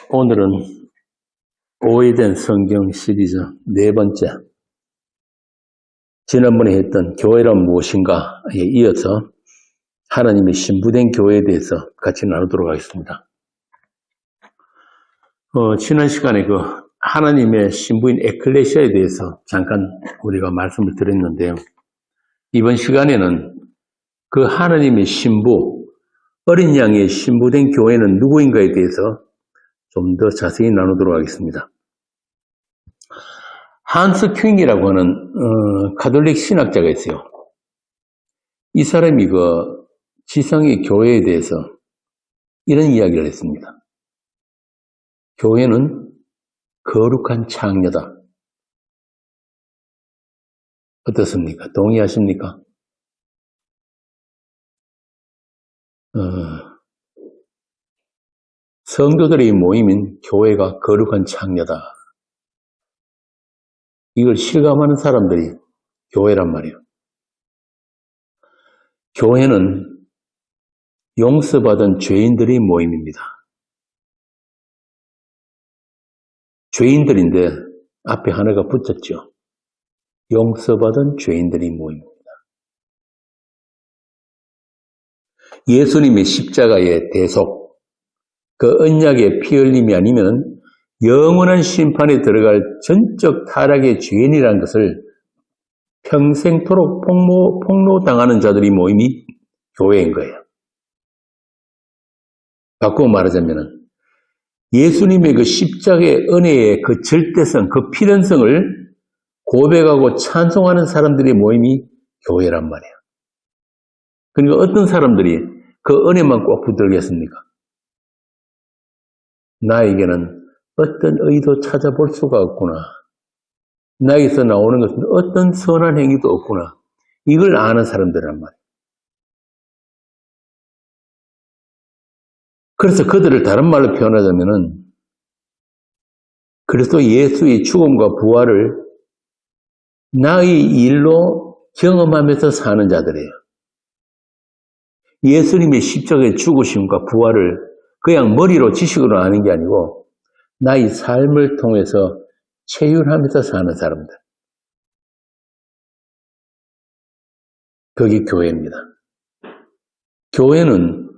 오늘은 오해된 성경 시리즈 네 번째, 지난번에 했던 교회란 무엇인가에 이어서 하나님의 신부된 교회에 대해서 같이 나누도록 하겠습니다. 지난 시간에 그 하나님의 신부인 에클레시아에 대해서 잠깐 우리가 말씀을 드렸는데요. 이번 시간에는 그 하나님의 신부, 어린 양의 신부된 교회는 누구인가에 대해서 좀 더 자세히 나누도록 하겠습니다. 한스 큉이라고 하는 가톨릭 신학자가 있어요. 이 사람이 그 지상의 교회에 대해서 이런 이야기를 했습니다. 교회는 거룩한 창녀다. 어떻습니까? 동의하십니까? 성도들의 모임인 교회가 거룩한 창녀다. 이걸 실감하는 사람들이 교회란 말이에요. 교회는 용서받은 죄인들의 모임입니다. 죄인들인데 앞에 하나가 붙었죠. 용서받은 죄인들의 모임입니다. 예수님의 십자가의 대속, 그 언약의 피 흘림이 아니면 영원한 심판에 들어갈 전적 타락의 죄인이라는 것을 평생토록 폭로당하는 자들이 모임이 교회인 거예요. 바꾸어 말하자면 예수님의 그 십자가의 은혜의 그 절대성, 그 필연성을 고백하고 찬송하는 사람들의 모임이 교회란 말이에요. 그러니까 어떤 사람들이 그 은혜만 꼭 붙들겠습니까? 나에게는 어떤 의도 찾아볼 수가 없구나. 나에게서 나오는 것은 어떤 선한 행위도 없구나. 이걸 아는 사람들이란 말이에요. 그래서 그들을 다른 말로 표현하자면은 그리스도 예수의 죽음과 부활을 나의 일로 경험하면서 사는 자들이에요. 예수님의 십자가의 죽으심과 부활을 그냥 머리로 지식으로 아는 게 아니고 나의 삶을 통해서 체휼하면서 사는 사람들. 그게 교회입니다. 교회는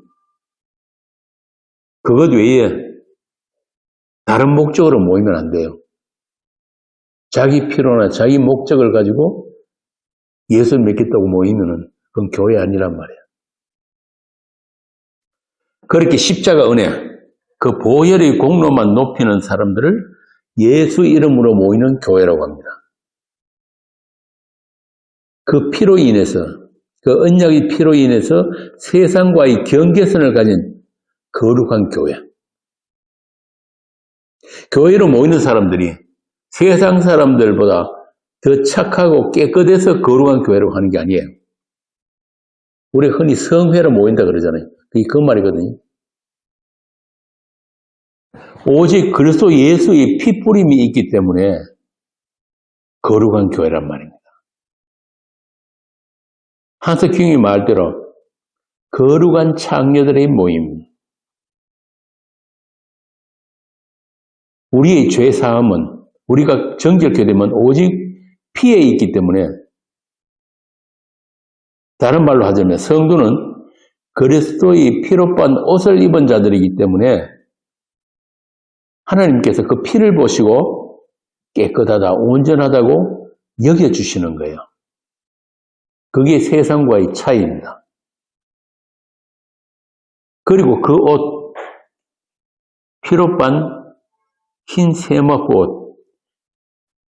그것 외에 다른 목적으로 모이면 안 돼요. 자기 필요나 자기 목적을 가지고 예수 믿겠다고 모이면은 그건 교회 아니란 말이에요. 그렇게 십자가 은혜, 그 보혈의 공로만 높이는 사람들을 예수 이름으로 모이는 교회라고 합니다. 그 피로 인해서, 그 언약의 피로 인해서 세상과의 경계선을 가진 거룩한 교회. 교회로 모이는 사람들이 세상 사람들보다 더 착하고 깨끗해서 거룩한 교회라고 하는 게 아니에요. 우리 흔히 성회로 모인다 그러잖아요. 그게 그 말이거든요. 오직 그리스도 예수의 피뿌림이 있기 때문에 거룩한 교회란 말입니다. 한스 큉이 말대로 거룩한 창녀들의 모임. 우리의 죄사함은 우리가 정결케 되면 오직 피에 있기 때문에, 다른 말로 하자면 성도는 그리스도의 피로 빤 옷을 입은 자들이기 때문에 하나님께서 그 피를 보시고 깨끗하다, 온전하다고 여겨주시는 거예요. 그게 세상과의 차이입니다. 그리고 그 옷, 피로 빤 흰 세마포 옷,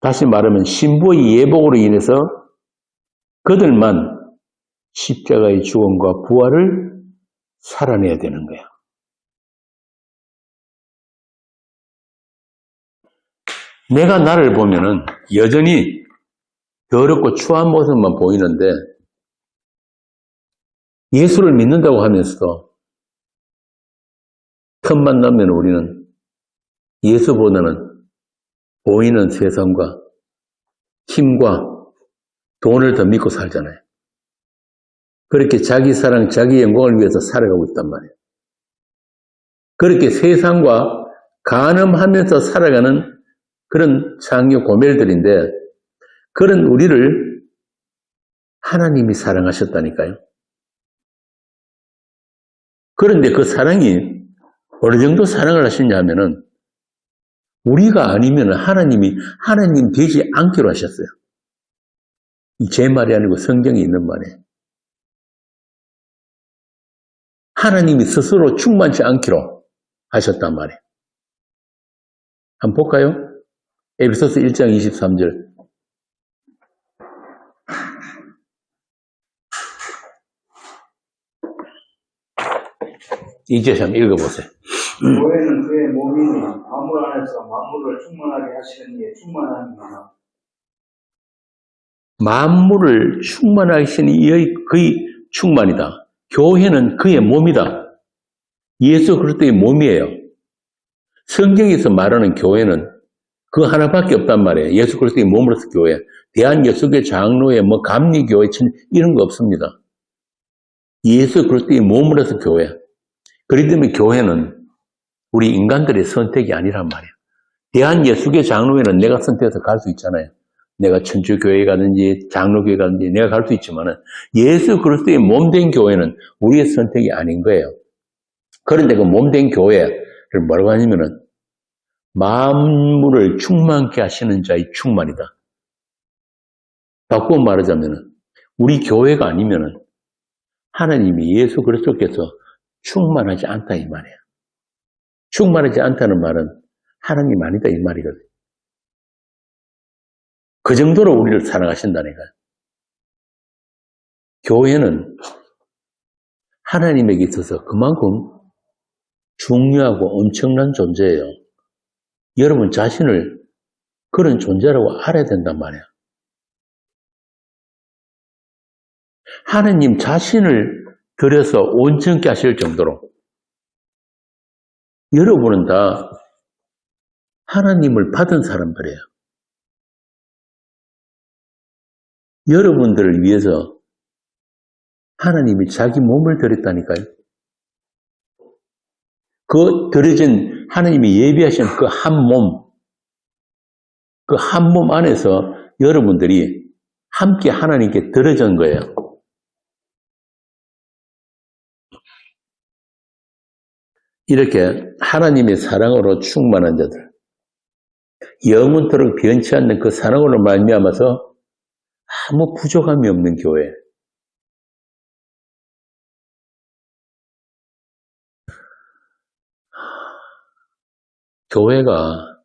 다시 말하면 신부의 예복으로 인해서 그들만 십자가의 죽음과 부활을 살아내야 되는 거예요. 내가 나를 보면은 여전히 더럽고 추한 모습만 보이는데 예수를 믿는다고 하면서도 틈만 나면 우리는 예수보다는 보이는 세상과 힘과 돈을 더 믿고 살잖아요. 그렇게 자기 사랑, 자기 영광을 위해서 살아가고 있단 말이에요. 그렇게 세상과 간음하면서 살아가는 그런 장녀 고멜들인데, 그런 우리를 하나님이 사랑하셨다니까요. 그런데 그 사랑이 어느 정도 사랑을 하셨냐 하면은, 우리가 아니면 하나님 되지 않기로 하셨어요. 제 말이 아니고 성경에 있는 말이에요. 하나님이 스스로 충만치 않기로 하셨단 말이에요. 한번 볼까요? 에베소서 1장 23절. 이제 한번 읽어보세요. 교회는 그의 몸이니 만물 안에서 만물을 충만하게 하시는 이의 충만함이나. 만물을 충만하게 하시는 이의 그의 충만이다. 교회는 그의 몸이다. 예수 그리스도의 몸이에요. 성경에서 말하는 교회는 그 하나밖에 없단 말이에요. 예수 그리스도의 몸으로서 교회. 대한예수교회 장로회, 감리교회 이런 거 없습니다. 예수 그리스도의 몸으로서 교회. 그렇기 때문에 교회는 우리 인간들의 선택이 아니란 말이에요. 대한예수교회 장로회는 내가 선택해서 갈 수 있잖아요. 내가 천주교회 가든지 장로교회 가든지 내가 갈 수 있지만은 예수 그리스도의 몸된 교회는 우리의 선택이 아닌 거예요. 그런데 그 몸된 교회를 뭐라고 하냐면은 만물을 충만케 하시는 자의 충만이다. 바꾸어 말하자면은 우리 교회가 아니면은 하나님이 예수 그리스도께서 충만하지 않다 이 말이에요. 충만하지 않다는 말은 하나님 아니다 이 말이거든요. 그 정도로 우리를 사랑하신다니까요. 교회는 하나님에게 있어서 그만큼 중요하고 엄청난 존재예요. 여러분 자신을 그런 존재라고 알아야 된단 말이에요. 하나님 자신을 들여서 온전케 하실 정도로 여러분은 다 하나님을 받은 사람들이에요. 여러분들을 위해서 하나님이 자기 몸을 드렸다니까요. 그 드려진 하나님이 예비하신 그 한 몸, 그 한 몸 안에서 여러분들이 함께 하나님께 드려진 거예요. 이렇게 하나님의 사랑으로 충만한 자들, 영원토록 변치 않는 그 사랑으로 말미암아서 아무 부족함이 없는 교회. 교회가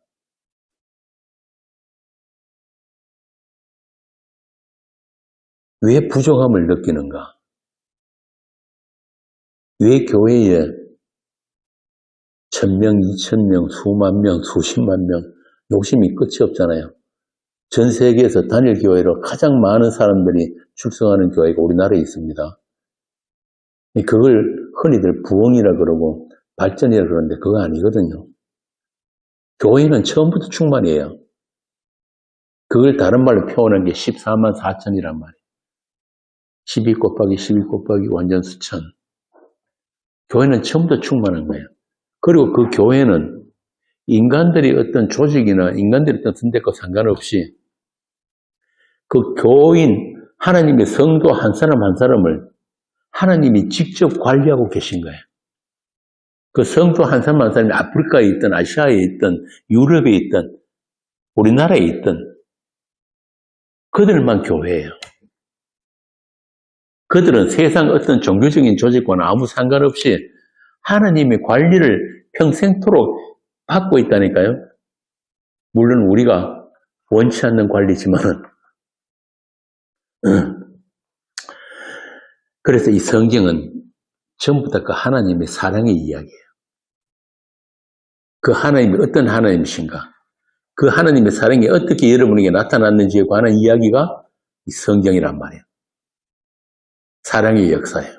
왜 부족함을 느끼는가? 왜 교회에 1000명, 2000명, 수만 명, 수십만 명 욕심이 끝이 없잖아요. 전 세계에서 단일 교회로 가장 많은 사람들이 출석하는 교회가 우리나라에 있습니다. 그걸 흔히들 부흥이라 그러고 발전이라 그러는데 그거 아니거든요. 교회는 처음부터 충만이에요. 그걸 다른 말로 표현한 게 14만 4천이란 말이에요. 12 곱하기 12 곱하기 완전 수천. 교회는 처음부터 충만한 거예요. 그리고 그 교회는 인간들이 어떤 조직이나 인간들이 어떤 선택과 상관없이 그 교인, 하나님의 성도 한 사람 한 사람을 하나님이 직접 관리하고 계신 거예요. 그 성도 한 사람 한 사람이 아프리카에 있든 아시아에 있든 유럽에 있든 우리나라에 있든 그들만 교회예요. 그들은 세상 어떤 종교적인 조직과는 아무 상관없이 하나님의 관리를 평생토록 받고 있다니까요. 물론 우리가 원치 않는 관리지만은 그래서 이 성경은 전부 다 그 하나님의 사랑의 이야기예요. 그 하나님이 어떤 하나님이신가? 그 하나님의 사랑이 어떻게 여러분에게 나타났는지에 관한 이야기가 이 성경이란 말이에요. 사랑의 역사예요.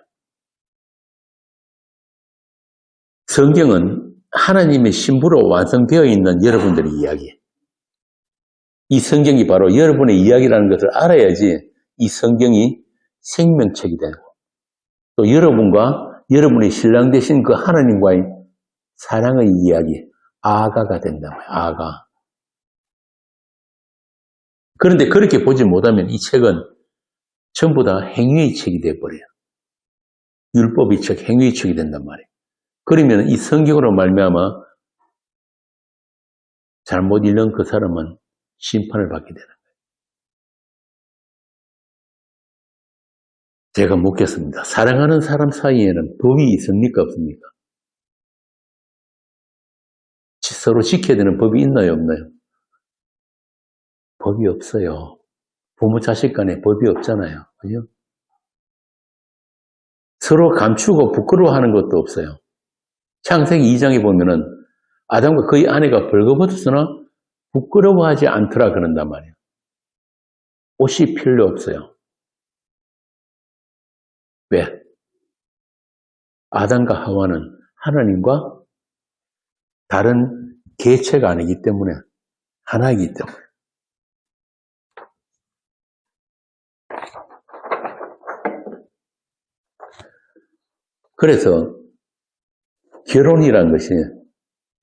성경은 하나님의 신부로 완성되어 있는 여러분들의 이야기예요. 이 성경이 바로 여러분의 이야기라는 것을 알아야지 이 성경이 생명책이 되고 또 여러분과 여러분의 신랑 되신 그 하나님과의 사랑의 이야기, 아가가 된단 말이에요. 아가. 그런데 그렇게 보지 못하면 이 책은 전부 다 행위의 책이 돼버려요. 율법의 책, 행위의 책이 된단 말이에요. 그러면 이 성경으로 말미암아 잘못 읽는 그 사람은 심판을 받게 되는 거예요. 제가 묻겠습니다. 사랑하는 사람 사이에는 법이 있습니까? 없습니까? 서로 지켜야 되는 법이 있나요? 없나요? 법이 없어요. 부모 자식 간에 법이 없잖아요. 그죠? 서로 감추고 부끄러워하는 것도 없어요. 창세기 2장에 보면은 아담과 그의 아내가 벌거벗었으나 부끄러워하지 않더라 그런단 말이에요. 옷이 필요 없어요. 왜? 아담과 하와는 하나님과 다른 개체가 아니기 때문에 하나이기 때문에. 그래서 결혼이라는 것이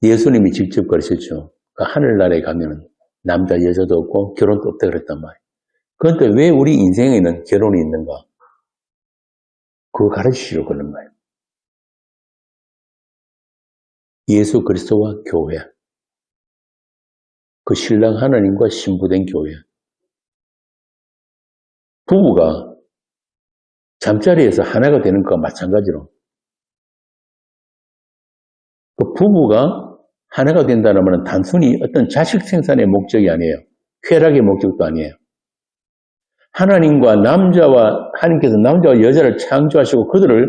예수님이 직접 그러셨죠. 그 하늘나라에 가면은 남자 여자도 없고 결혼도 없다 그랬단 말이에요. 그런데 왜 우리 인생에는 결혼이 있는가? 그거 가르치시려고 그러는 거예요. 예수 그리스도와 교회. 그 신랑 하나님과 신부된 교회. 부부가 잠자리에서 하나가 되는 것과 마찬가지로 그 부부가 하나가 된다는 말은 단순히 어떤 자식 생산의 목적이 아니에요. 쾌락의 목적도 아니에요. 하나님께서 남자와 여자를 창조하시고 그들을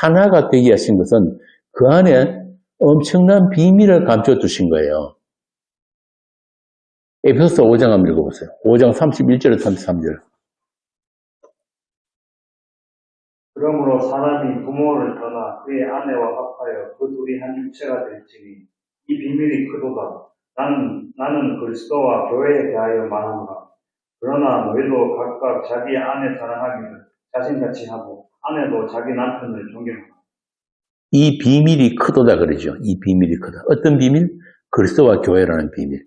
하나가 되게 하신 것은 그 안에 엄청난 비밀을 감춰두신 거예요. 에베소서 5장 한번 읽어보세요. 5장 31절 33절. 그러므로 사람이 부모를 떠나 그의 아내와 합하여 그 둘이 한 육체가 될지니 이 비밀이 크도다. 나는 그리스도와 교회에 대하여 말하노라. 그러나 너희도 각각 자기 아내 사랑하기를 자신같이 하고 아내도 자기 남편을 존경하라. 이 비밀이 크도다 그러죠. 이 비밀이 크다. 어떤 비밀? 그리스도와 교회라는 비밀.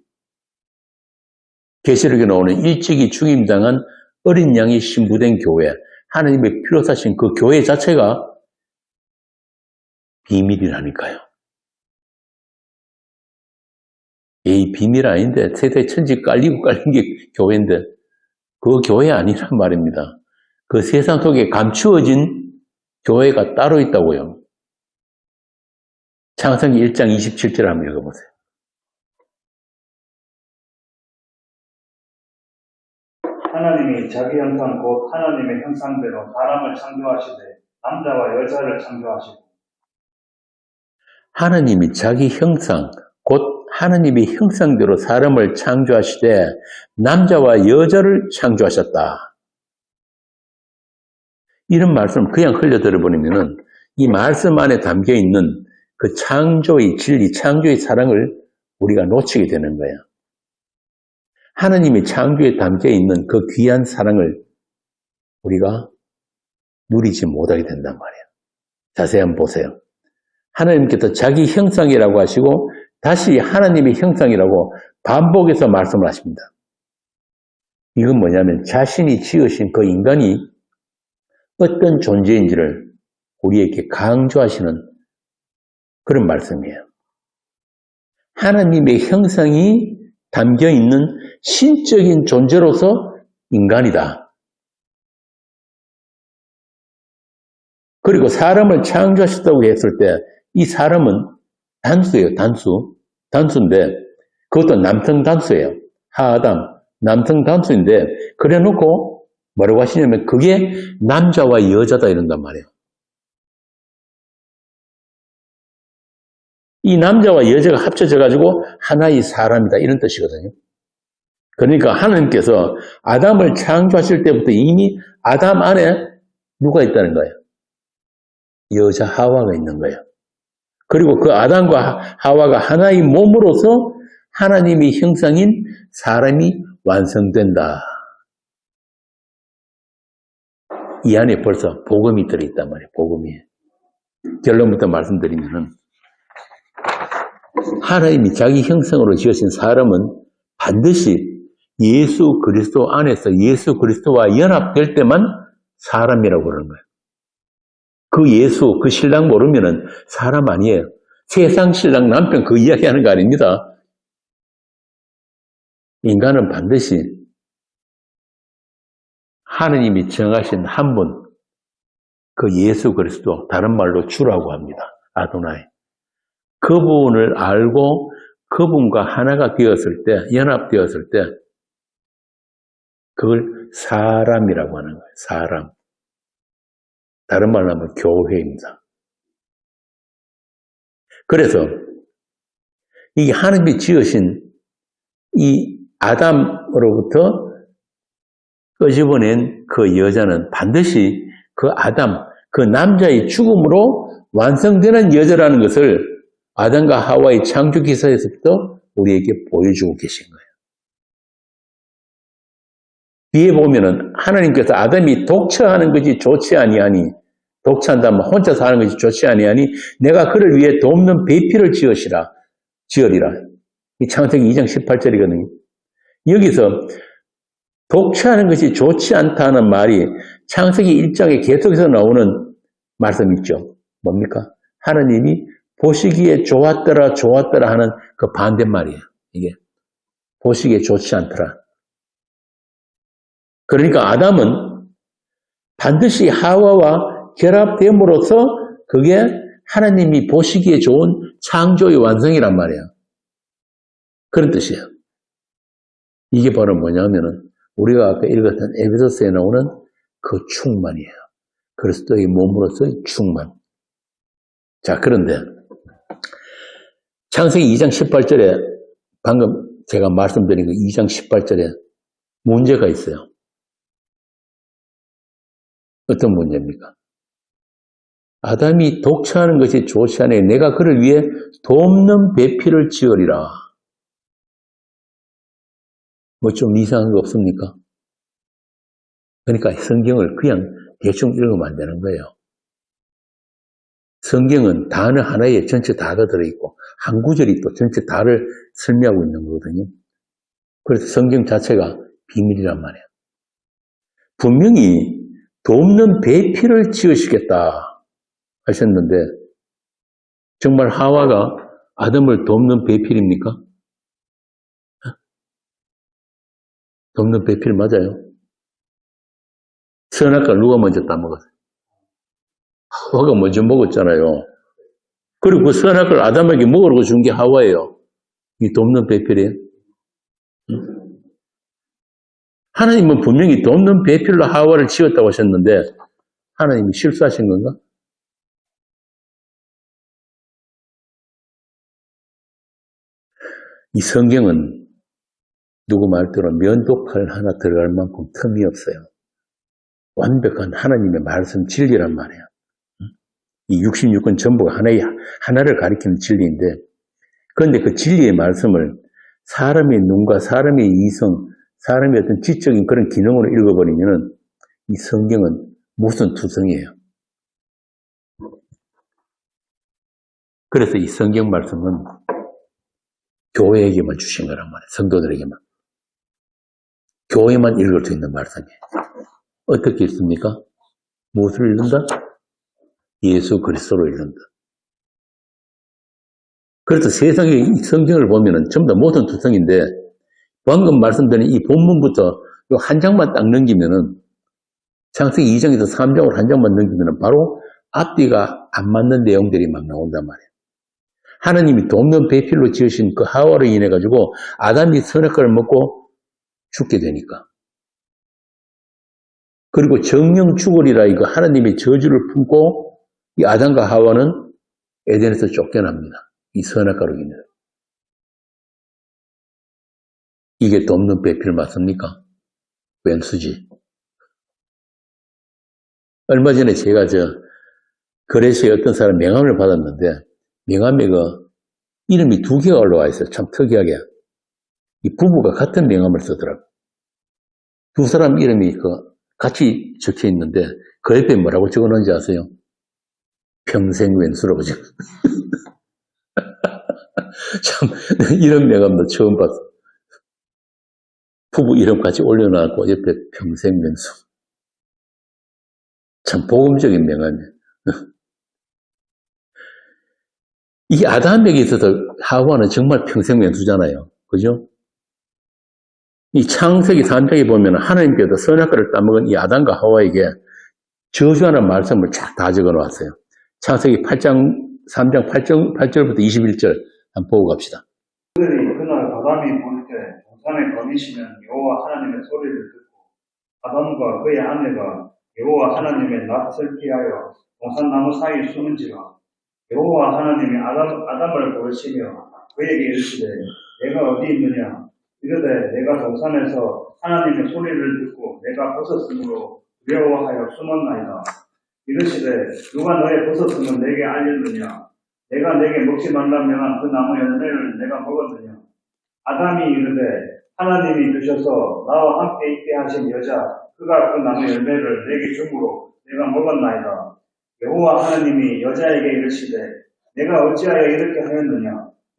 계시록에 나오는 일찍이 죽임당한 어린 양이 신부된 교회, 하나님의 피로 사신 그 교회 자체가 비밀이라니까요. 이 비밀 아닌데 세대 천지 깔린 게 교회인데 그 교회 아니란 말입니다. 그 세상 속에 감추어진 교회가 따로 있다고요. 창세기 1장 27절 한번 읽어보세요. 하나님이 자기 형상 곧 하나님의 형상대로 사람을 창조하시되 남자와 여자를 창조하시고 하나님이 자기 형상 곧 하나님의 형상대로 사람을 창조하시되 남자와 여자를 창조하셨다. 이런 말씀을 그냥 흘려들어버리면은 이 말씀 안에 담겨 있는 그 창조의 진리, 창조의 사랑을 우리가 놓치게 되는 거예요. 하나님의 창조에 담겨 있는 그 귀한 사랑을 우리가 누리지 못하게 된단 말이에요. 자세히 한번 보세요. 하나님께서 자기 형상이라고 하시고 다시 하나님의 형상이라고 반복해서 말씀을 하십니다. 이건 뭐냐면 자신이 지으신 그 인간이 어떤 존재인지를 우리에게 강조하시는 그런 말씀이에요. 하나님의 형상이 담겨있는 신적인 존재로서 인간이다. 그리고 사람을 창조하셨다고 했을 때 이 사람은 단수예요. 단수인데 그것도 남성 단수예요. 하아담 남성 단수인데 그래놓고 뭐라고 하시냐면 그게 남자와 여자다 이런단 말이에요. 이 남자와 여자가 합쳐져 가지고 하나의 사람이다 이런 뜻이거든요. 그러니까 하나님께서 아담을 창조하실 때부터 이미 아담 안에 누가 있다는 거예요? 여자 하와가 있는 거예요. 그리고 그 아담과 하와가 하나의 몸으로서 하나님의 형상인 사람이 완성된다. 이 안에 벌써 복음이 들어있단 말이에요. 복음이. 결론부터 말씀드리면은 하나님이 자기 형상으로 지으신 사람은 반드시 예수 그리스도 안에서 예수 그리스도와 연합될 때만 사람이라고 그러는 거예요. 그 예수, 그 신랑 모르면은 사람 아니에요. 세상 신랑 남편 그 이야기하는 거 아닙니다. 인간은 반드시 하느님이 정하신 한 분, 그 예수 그리스도, 다른 말로 주라고 합니다. 아도나이. 그분을 알고 그분과 하나가 되었을 때, 연합되었을 때, 그걸 사람이라고 하는 거예요. 사람. 다른 말로 하면 교회입니다. 그래서 이 하나님이 지으신 이 아담으로부터 끄집어낸 그 여자는 반드시 그 아담, 그 남자의 죽음으로 완성되는 여자라는 것을 아담과 하와의 창조 기사에서부터 우리에게 보여주고 계신 거예요. 뒤에 보면은 하나님께서 아담이 독처하는 것이 좋지 아니하니, 독처한다면 혼자서 하는 것이 좋지 아니하니 내가 그를 위해 돕는 배필을 지으리라. 이 창세기 2장 18절이거든요. 여기서 독처하는 것이 좋지 않다는 말이 창세기 1장에 계속해서 나오는 말씀 있죠. 뭡니까? 하나님이 보시기에 좋았더라 하는 그 반대말이에요. 이게 보시기에 좋지 않더라. 그러니까 아담은 반드시 하와와 결합됨으로써 그게 하나님이 보시기에 좋은 창조의 완성이란 말이에요. 그런 뜻이에요. 이게 바로 뭐냐면은 우리가 아까 읽었던 에베소서에 나오는 그 충만이에요. 그리스도의 몸으로서의 충만. 자, 그런데 창세기 2장 18절에 방금 제가 말씀드린 그 2장 18절에 문제가 있어요. 어떤 문제입니까? 아담이 독처하는 것이 좋지 않으니 내가 그를 위해 돕는 배필을 지으리라. 뭐 좀 이상한 거 없습니까? 그러니까 성경을 그냥 대충 읽으면 안 되는 거예요. 성경은 단어 하나에 전체 다가 들어있고 한 구절이 또 전체 다를 설명하고 있는 거거든요. 그래서 성경 자체가 비밀이란 말이에요. 분명히 돕는 배필을 지으시겠다 하셨는데 정말 하와가 아담을 돕는 배필입니까? 돕는 배필 맞아요. 선악과 누가 먼저 따먹었어요? 하와가 먼저 먹었잖아요. 그리고 그 선악을 아담에게 먹으라고 준 게 하와예요. 이 돕는 배필이에요. 하나님은 분명히 돕는 배필로 하와를 지었다고 하셨는데 하나님이 실수하신 건가? 이 성경은 누구 말대로 면도칼 하나 들어갈 만큼 틈이 없어요. 완벽한 하나님의 말씀 진리란 말이에요. 이 66권 전부가 하나를 가리키는 진리인데 그런데 그 진리의 말씀을 사람의 눈과 사람의 이성, 사람의 어떤 지적인 그런 기능으로 읽어버리면 이 성경은 무슨 투성이에요. 그래서 이 성경 말씀은 교회에게만 주신 거란 말이에요. 성도들에게만. 교회만 읽을 수 있는 말씀이에요. 어떻게 읽습니까? 무엇을 읽는다? 예수 그리스도로 읽는다. 그래서 세상의 이 성경을 보면은 전부 다 모든 투성인데 방금 말씀드린 이 본문부터 한 장만 딱 넘기면은 창세기 2장에서 3장으로 한 장만 넘기면은 바로 앞뒤가 안 맞는 내용들이 막 나온단 말이에요. 하나님이 돕는 배필로 지으신 그 하와로 인해 가지고 아담이 선악과를 먹고 죽게 되니까. 그리고 정령 죽으리라 이거 하나님의 저주를 품고 이 아담과 하와는 에덴에서 쫓겨납니다. 이 선악과로 인해서. 이게 돕는 배필 맞습니까? 왼수지. 얼마 전에 제가 거래소에 어떤 사람 명함을 받았는데 명함에 그 이름이 2개가 올라와 있어요. 참 특이하게. 이 부부가 같은 명함을 쓰더라고요. 두 사람 이름이 같이 적혀 있는데 그 옆에 뭐라고 적어 놓은지 아세요? 평생 왼수라고 적어. 참, 이런 명함도 처음 봤어. 부부 이름까지 올려놔고 옆에 평생명수. 참 복음적인 명함이에요. 이 아담에게 있어서 하와는 정말 평생명수잖아요. 그죠? 이 창세기 3장에 보면 하나님께서 선악과를 따먹은 이 아담과 하와에게 저주하는 말씀을 쫙 다 적어 놓았어요. 창세기 3장 8절부터 21절 한번 보고 갑시다. 그들이 그날 아담이 볼 때 동산에 거미시면 여호와 하나님의 소리를 듣고 아담과 그의 아내가 여호와 하나님의 낯을 피하여 동산나무 사이에 숨은지라 여호와 하나님이 아담을 부르시며 그에게 이르시되 내가 어디 있느냐 이르되 내가 동산에서 하나님의 소리를 듣고 내가 벗었으므로 두려워하여 숨었나이다. 이르시되 누가 너의 벗었음을 내게 알렸느냐 내가 내게 먹지 말라 명한 그 나무 열매를 내가 먹었느냐 아담이 이르되 하나님이 주셔서 나와 함께 있게 하신 여자 그가 그 나무 열매를 내게 주므로 내가 먹었나이다. 여호와 하나님이 여자에게 이르시되 내가 어찌하여 이렇게 하였느냐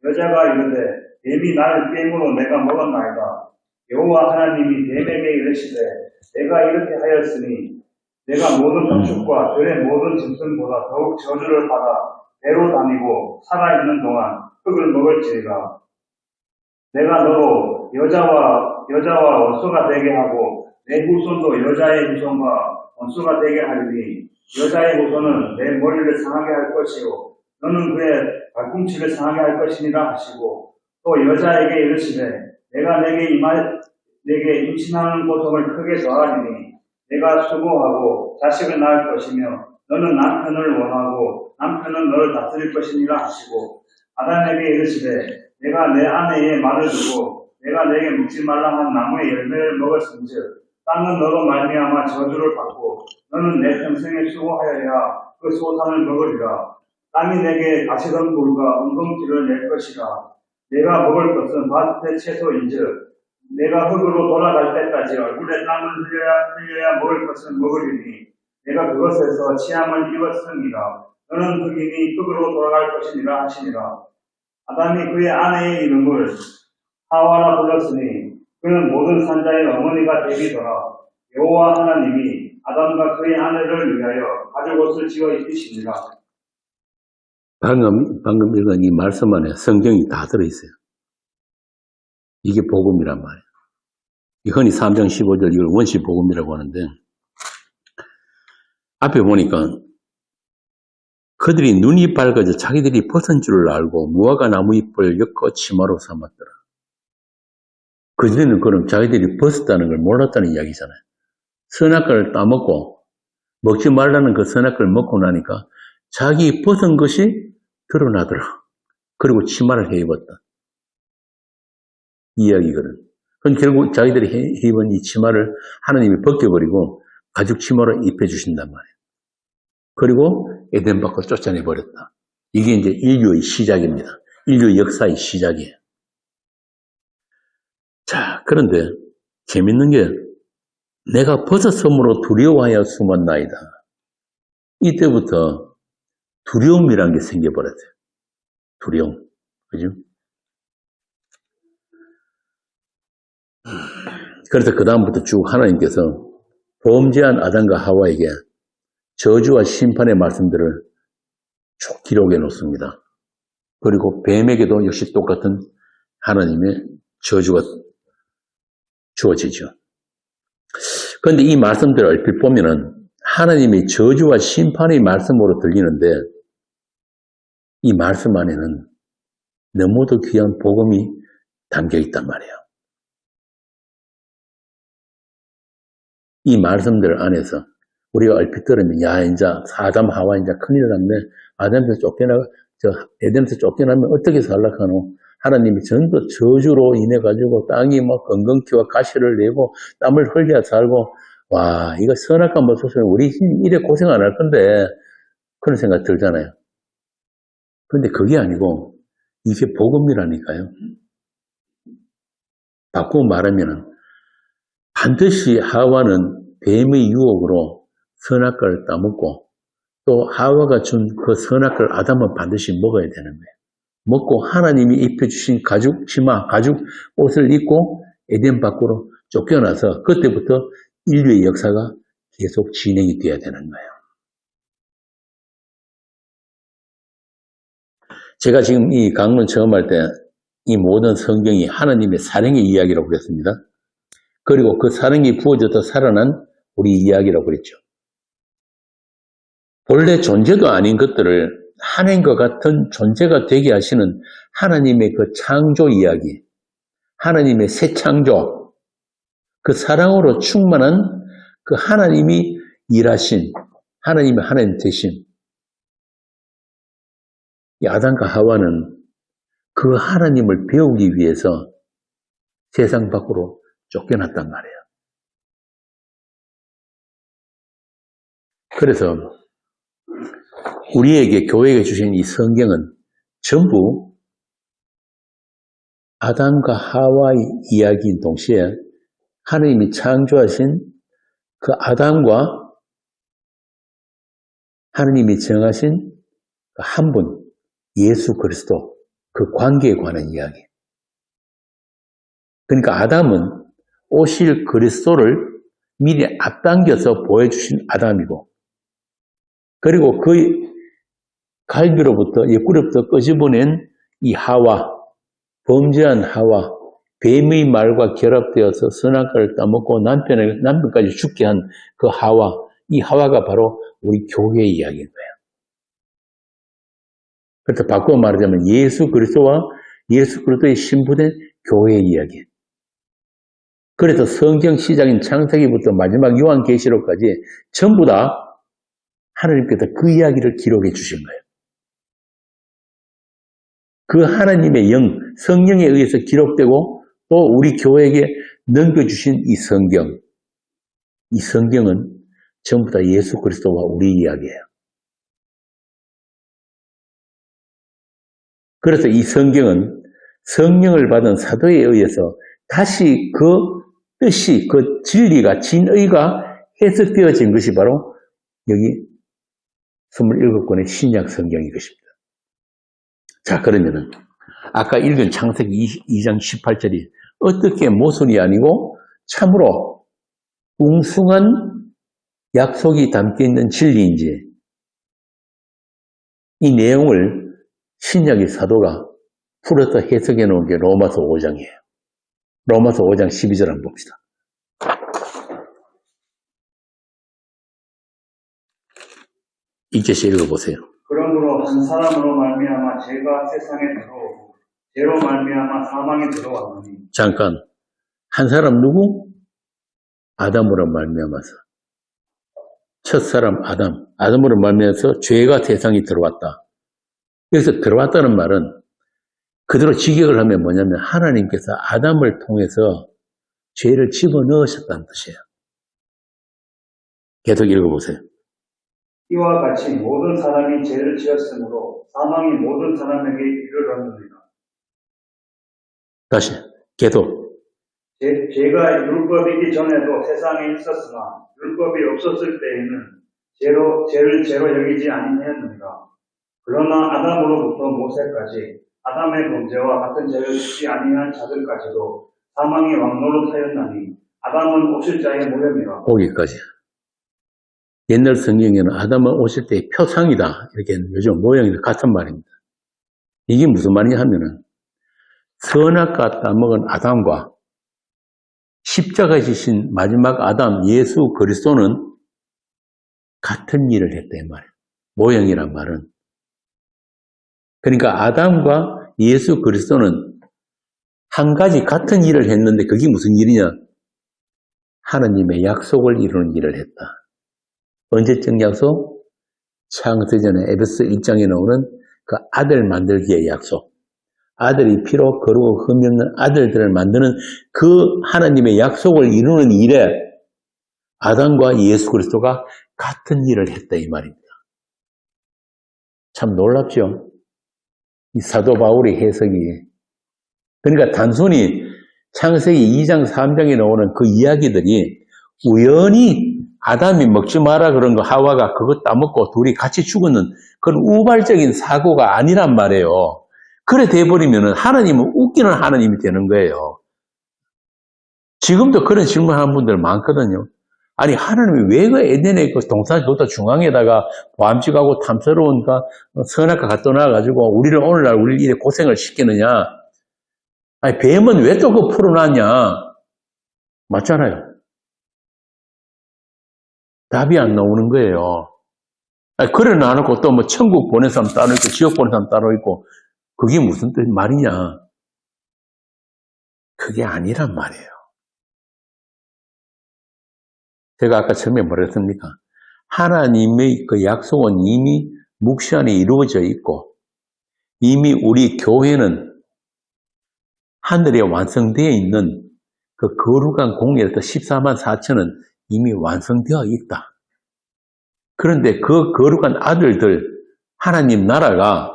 여자가 이르되 뱀이 나를 꿰므로 내가 먹었나이다. 여호와 하나님이 뱀에게 이르시되 내가 이렇게 하였으니 내가 모든 牲畜과 들의 모든 짐승보다 더욱 저주를 받아 배로 다니고 살아있는 동안 흙을 먹을지니라. 내가 너로 여자와 원수가 되게 하고 내 후손도 여자의 후손과 원수가 되게 하리니 여자의 후손은 내 머리를 상하게 할 것이요 너는 그의 발꿈치를 상하게 할 것이니라 하시고 또 여자에게 이르시되 내가 내게 임신하는 고통을 크게 더하리니 내가 수고하고 자식을 낳을 것이며 너는 남편을 원하고 남편은 너를 다스릴 것이니라 하시고 아담에게 이르시되 내가 내 아내의 말을 듣고 내가 내게 먹지 말라 한 나무의 열매를 먹었은즉 땅은 너로 말미암아 저주를 받고 너는 내 평생에 수고하여야 그 소산을 먹으리라. 땅이 내게 가시던 굴과 엉겅퀴를 낼 것이라. 내가 먹을 것은 밭의 채소인즉 내가 흙으로 돌아갈 때까지 얼굴에 땀을 흘려야 먹을 것을 먹으리니 내가 그것에서 치함을 입었으니라. 너는 흙이니 흙으로 돌아갈 것이니라 하시니라. 아담이 그의 아내의 이름을 하와라 불렀으니 그는 모든 산자의 어머니가 되리더라. 여호와 하나님이 아담과 그의 아내를 위하여 가죽옷을 지어 입히시니라. 방금 읽은 이 말씀 안에 성경이 다 들어있어요. 이게 복음이란 말이에요. 흔히 3장 15절 이걸 원시 복음이라고 하는데 앞에 보니까 그들이 눈이 밝아져 자기들이 벗은 줄을 알고 무화과 나무 잎을 엮어 치마로 삼았더라. 그전에는 그럼 자기들이 벗었다는 걸 몰랐다는 이야기잖아요. 선악과를 따먹고 먹지 말라는 그 선악과를 먹고 나니까 자기 벗은 것이 드러나더라. 그리고 치마를 해 입었다. 이 이야기거든. 그럼 결국 자기들이 해 입은 이 치마를 하나님이 벗겨버리고 가죽 치마로 입혀주신단 말이에요. 그리고 에덴 밖으로 쫓아내버렸다. 이게 이제 인류의 시작입니다. 인류의 역사의 시작이에요. 자, 그런데 재밌는 게 내가 벗었으므로 두려워하여 숨었나이다. 이때부터 두려움이란 게 생겨버렸어요. 두려움. 그죠? 그래서 그 다음부터 쭉 하나님께서 범죄한 아담과 하와에게 저주와 심판의 말씀들을 쭉 기록해 놓습니다. 그리고 뱀에게도 역시 똑같은 하나님의 저주가 주어지죠. 그런데 이 말씀들을 얼핏 보면은 하나님의 저주와 심판의 말씀으로 들리는데 이 말씀 안에는 너무도 귀한 복음이 담겨 있단 말이에요. 이 말씀들 안에서 우리가 얼핏 들으면 야 이제 아담 하와 이제 큰일 났네. 에덴에서 쫓겨나면 어떻게 살락하노? 하나님이 전부 저주로 인해 가지고 땅이 막 엉겅퀴와 가시를 내고 땀을 흘려 살고 와 이거 선악과 못 썼으면 우리 이래 고생 안 할 건데 그런 생각 들잖아요. 그런데 그게 아니고 이게 복음이라니까요. 바꾸고 말하면 반드시 하와는 뱀의 유혹으로 선악과를 따먹고 또 하와가 준 그 선악과를 아담은 반드시 먹어야 되는 거예요. 먹고 하나님이 입혀주신 가죽 치마, 가죽 옷을 입고 에덴 밖으로 쫓겨나서 그때부터 인류의 역사가 계속 진행이 돼야 되는 거예요. 제가 지금 이 강론 처음 할 때 이 모든 성경이 하나님의 사랑의 이야기라고 그랬습니다. 그리고 그 사랑이 부어져서 살아난 우리 이야기라고 그랬죠. 본래 존재도 아닌 것들을 하나님과 같은 존재가 되게 하시는 하나님의 그 창조 이야기, 하나님의 새 창조, 그 사랑으로 충만한 그 하나님이 일하신, 하나님의 하나님 되신 이 아담과 하와는 그 하나님을 배우기 위해서 세상 밖으로 쫓겨났단 말이에요. 그래서 우리에게 교회에 주신 이 성경은 전부 아담과 하와의 이야기인 동시에 하나님이 창조하신 그 아담과 하나님이 정하신 한 분, 예수 그리스도, 그 관계에 관한 이야기. 그러니까 아담은 오실 그리스도를 미리 앞당겨서 보여주신 아담이고, 그리고 그 갈비로부터, 옆구리로부터 끄집어낸 이 하와, 범죄한 하와, 뱀의 말과 결합되어서 선악과를 따먹고 남편까지 죽게 한 그 하와, 이 하와가 바로 우리 교회의 이야기인 거예요. 그래서 바꾸어 말하자면 예수 그리스도와 예수 그리스도의 신부된 교회의 이야기. 그래서 성경 시작인 창세기부터 마지막 요한계시록까지 전부 다 하나님께서 그 이야기를 기록해 주신 거예요. 그 하나님의 영, 성령에 의해서 기록되고 또 우리 교회에게 넘겨주신 이 성경은 전부 다 예수 그리스도와 우리 이야기예요. 그래서 이 성경은 성령을 받은 사도에 의해서 다시 그 뜻이, 그 진리가, 진의가 해석되어진 것이 바로 여기 27권의 신약 성경인 것입니다. 자, 그러면은 아까 읽은 창세기 2장 18절이 어떻게 모순이 아니고 참으로 웅숭한 약속이 담겨있는 진리인지 이 내용을 신약의 사도가 풀어서 해석해 놓은 게 로마서 5장이에요. 로마서 5장 12절 한번 봅시다. 이제시 읽어보세요. 그러므로 한 사람으로 말미암아 죄가 세상에 들어오고 죄로 말미암아 사망에 들어왔느니. 잠깐, 한 사람 누구? 아담으로 말미암아서. 첫 사람 아담으로 말미암아서 죄가 세상에 들어왔다. 여기서 들어왔다는 말은 그대로 직역을 하면 뭐냐면 하나님께서 아담을 통해서 죄를 집어넣으셨다는 뜻이에요. 계속 읽어보세요. 이와 같이 모든 사람이 죄를 지었으므로 사망이 모든 사람에게 이르렀느니라. 다시 계속. 죄가 율법이기 전에도 세상에 있었으나 율법이 없었을 때에는 죄를 죄로 여기지 아니하였느니라. 그러나 아담으로부터 모세까지 아담의 범죄와 같은 죄를 짓지 아니한 자들까지도 사망이 왕노릇하였나니 아담은 오실 자의 모형이라. 거기까지. 옛날 성경에는 아담은 오실 때의 표상이다. 이렇게 요즘 모형이다. 같은 말입니다. 이게 무슨 말이냐 하면은 선악과 따먹은 아담과 십자가 지신 마지막 아담 예수 그리스도는 같은 일을 했다 이 말이에요. 모형이란 말은. 그러니까 아담과 예수 그리스도는 한 가지 같은 일을 했는데 그게 무슨 일이냐? 하나님의 약속을 이루는 일을 했다. 언제적 약속? 창세전에 에베소 1장에 나오는 그 아들 만들기의 약속. 아들이 피로 거룩하고 흠이 없는 아들들을 만드는 그 하나님의 약속을 이루는 일에 아담과 예수 그리스도가 같은 일을 했다 이 말입니다. 참 놀랍죠? 이 사도 바울의 해석이. 그러니까 단순히 창세기 2장 3장에 나오는 그 이야기들이 우연히 아담이 먹지 마라 그런 거 하와가 그거 따먹고 둘이 같이 죽었는 그런 우발적인 사고가 아니란 말이에요. 그래 돼버리면은 하나님은 웃기는 하나님이 되는 거예요. 지금도 그런 질문하는 분들 많거든요. 아니 하나님이 왜 그 에덴의 그 동산조차 중앙에다가 보암직하고 탐스러운 선악과 갖다 놔가지고 우리를 오늘날 우리를 이래 고생을 시키느냐? 아니 뱀은 왜 또 그거 풀어놨냐? 맞잖아요. 답이 안 나오는 거예요. 아니, 그래 놔놓고 또 뭐 천국 보낸 사람 따로 있고 지옥 보낸 사람 따로 있고 그게 무슨 뜻 말이냐? 그게 아니란 말이에요. 제가 아까 처음에 뭐라 했습니까? 하나님의 그 약속은 이미 묵시 안에 이루어져 있고 이미 우리 교회는 하늘에 완성되어 있는 그 거룩한 공예에서 14만 4천은 이미 완성되어 있다. 그런데 그 거룩한 아들들 하나님 나라가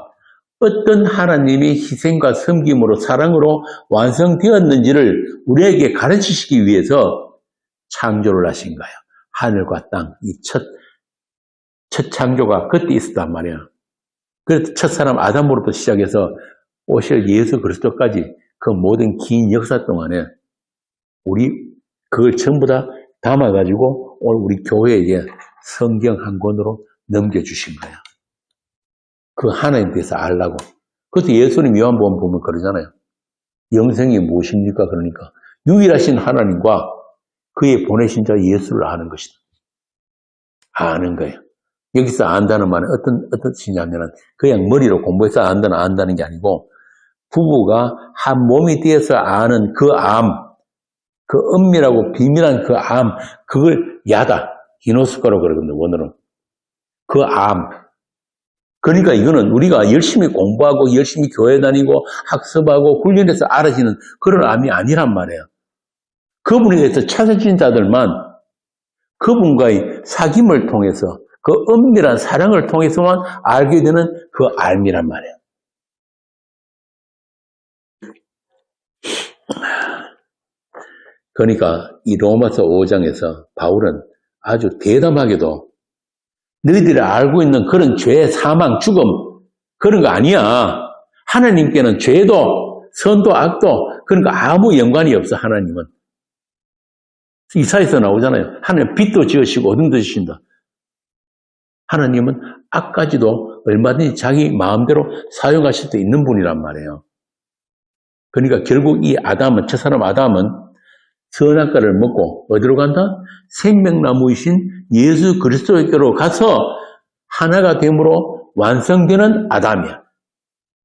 어떤 하나님의 희생과 섬김으로 사랑으로 완성되었는지를 우리에게 가르치시기 위해서 창조를 하신 거예요. 하늘과 땅, 이 첫 창조가 그때 있었단 말이야. 그래서 첫 사람 아담으로부터 시작해서 오실 예수 그리스도까지 그 모든 긴 역사 동안에 우리 그걸 전부 다 담아가지고 오늘 우리 교회에 성경 한 권으로 넘겨주신 거야. 그 하나님에 대해서 알라고. 그래서 예수님 요한복음 보면 그러잖아요. 영생이 무엇입니까? 그러니까 유일하신 하나님과 그의 보내신 자 예수를 아는 것이다. 아는 거예요. 여기서 안다는 말은 어떤 뜻이냐면 그냥 머리로 공부해서 안다는 게 아니고 부부가 한 몸이 되어서 아는 그 그 은밀하고 비밀한 그 그걸 야다. 히노스코라고 그러거든요, 원어로. 그 그러니까 이거는 우리가 열심히 공부하고 열심히 교회 다니고 학습하고 훈련해서 알아지는 그런 암이 아니란 말이에요. 그분에 대해서 찾아진 자들만 그분과의 사귐을 통해서 그 은밀한 사랑을 통해서만 알게 되는 그 알미란 말이에요. 그러니까 이 로마서 5장에서 바울은 아주 대담하게도 너희들이 알고 있는 그런 죄, 사망, 죽음 그런 거 아니야. 하나님께는 죄도 선도 악도 그런 거 아무 연관이 없어. 하나님은. 이사에서 나오잖아요. 하나님 빛도 지으시고 어둠도 지으신다. 하나님은 악까지도 얼마든지 자기 마음대로 사용하실 수 있는 분이란 말이에요. 그러니까 결국 이 아담은, 첫사람 아담은 선악과를 먹고 어디로 간다? 생명나무이신 예수 그리스도께로 가서 하나가 됨으로 완성되는 아담이야.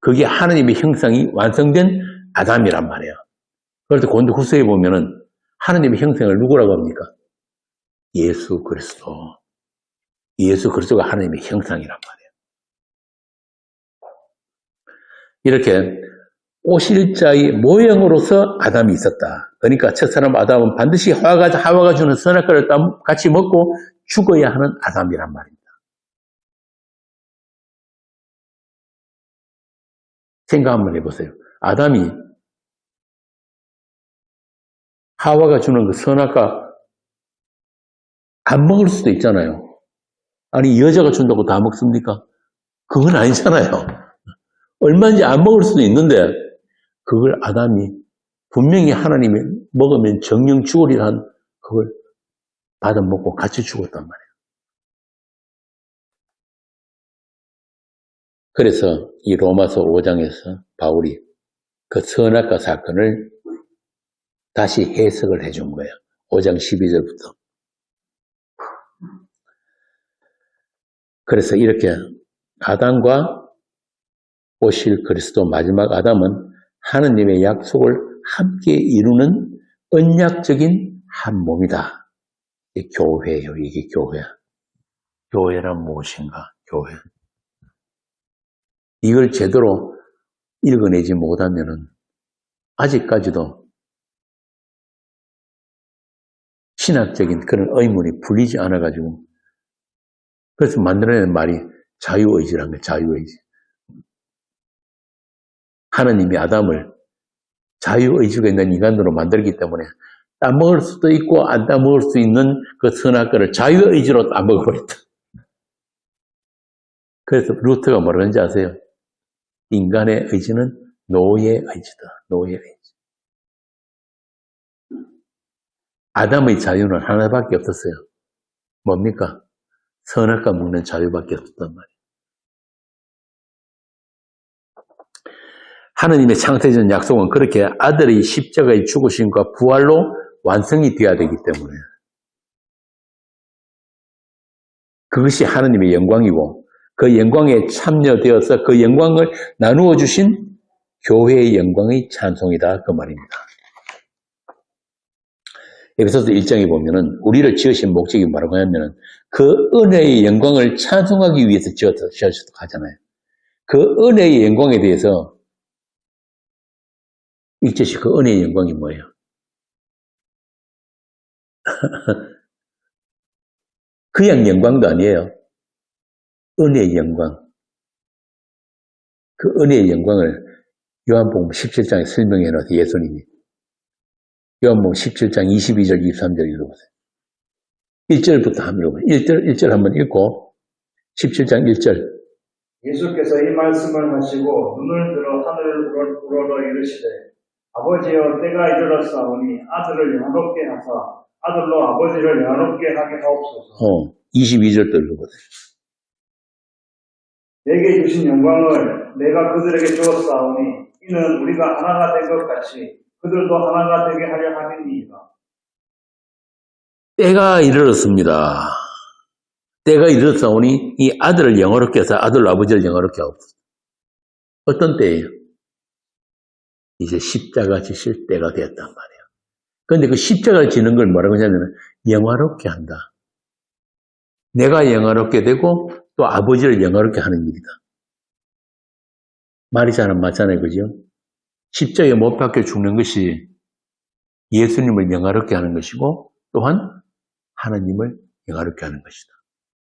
그게 하나님의 형상이 완성된 아담이란 말이에요. 그래서 고린도후서에 보면은 하나님의 형상을 누구라고 합니까? 예수 그리스도. 예수 그리스도가 하나님의 형상이란 말이에요. 이렇게 오실 자의 모형으로서 아담이 있었다. 그러니까 첫사람 아담은 반드시 하와가 주는 선악과를 같이 먹고 죽어야 하는 아담이란 말입니다. 생각 한번 해보세요. 아담이 하와가 주는 그 선악과 안 먹을 수도 있잖아요. 아니 여자가 준다고 다 먹습니까? 그건 아니잖아요. 얼마인지 안 먹을 수도 있는데 그걸 아담이 분명히 하나님이 먹으면 정령 죽으리란 그걸 받아먹고 같이 죽었단 말이에요. 그래서 이 로마서 5장에서 바울이 그 선악과 사건을 다시 해석을 해준 거예요. 5장 12절부터. 그래서 이렇게 아담과 오실 그리스도 마지막 아담은 하느님의 약속을 함께 이루는 언약적인 한 몸이다. 이게 교회예요. 이게 교회야. 교회란 무엇인가? 교회. 이걸 제대로 읽어내지 못하면은 아직까지도 신학적인 그런 의문이 풀리지 않아가지고 그래서 만들어낸 말이 자유의지라는 거예요. 자유의지. 하나님이 아담을 자유의지가 있는 인간으로 만들기 때문에 따먹을 수도 있고 안 따먹을 수 있는 그 선악과를 자유의지로 따먹어버렸다. 그래서 루터가 뭐라 그런지 아세요? 인간의 의지는 노예의 의지다. 노예의 의지. 아담의 자유는 하나밖에 없었어요. 뭡니까? 선악과 먹는 자유밖에 없었단 말이에요. 하느님의 창세전 약속은 그렇게 아들의 십자가의 죽으심과 부활로 완성이 되어야 되기 때문에 그것이 하느님의 영광이고 그 영광에 참여되어서 그 영광을 나누어 주신 교회의 영광의 찬송이다 그 말입니다. 에베소서 1장에 보면은 우리를 지으신 목적이 뭐라고 하냐면은 그 은혜의 영광을 찬송하기 위해서 지어졌다고 하잖아요. 그 은혜의 영광에 대해서 일제시 그 은혜의 영광이 뭐예요? 그냥 영광도 아니에요. 은혜의 영광. 그 은혜의 영광을 요한복음 17장에 설명해 놨어요. 예수님이. 요한복음 17장 22절, 23절 읽어보세요. 1절부터 한번 읽어보세요. 1절 한번 읽고 17장 1절. 예수께서 이 말씀을 하시고 눈을 들어 하늘을 우러러 이르시되 아버지여 때가 이르렀사오니 아들을 영화롭게 하사 아들로 아버지를 영화롭게 하게 하옵소서. 22절도 읽어보세요. 내게 주신 영광을 내가 그들에게 주었사오니 이는 우리가 하나가 된 것 같이 그들도 하나가 되게 하려 함이니이다. 때가 이르렀습니다. 때가 이르렀사오니 이 아들을 영화롭게 해서 아들로 아버지를 영화롭게 하옵소서. 어떤 때예요? 이제 십자가 지실 때가 되었단 말이에요. 그런데 그 십자가를 지는 걸 뭐라고 하냐면 영화롭게 한다. 내가 영화롭게 되고 또 아버지를 영화롭게 하는 일이다. 말이 잘 안 맞잖아요. 그죠? 십자가에 못 박혀 죽는 것이 예수님을 영화롭게 하는 것이고 또한 하나님을 영화롭게 하는 것이다.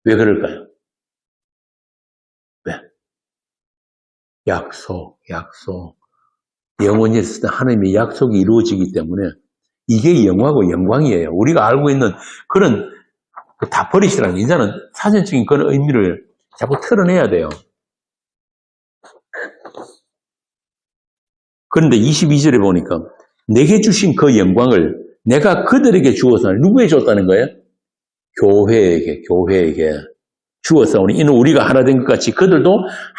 왜 그럴까요? 왜? 약속. 영원히 있을 때 하나님의 약속이 이루어지기 때문에 이게 영화고 영광이에요. 우리가 알고 있는 그런 다 버리시라는 이제는 사전적인 그런 의미를 자꾸 털어내야 돼요. 그런데 22절에 보니까 내게 주신 그 영광을 내가 그들에게 주어서 누구에게 줬다는 거예요? 교회에게 주었사오니 이는 우리가 하나 된 것 같이 그들도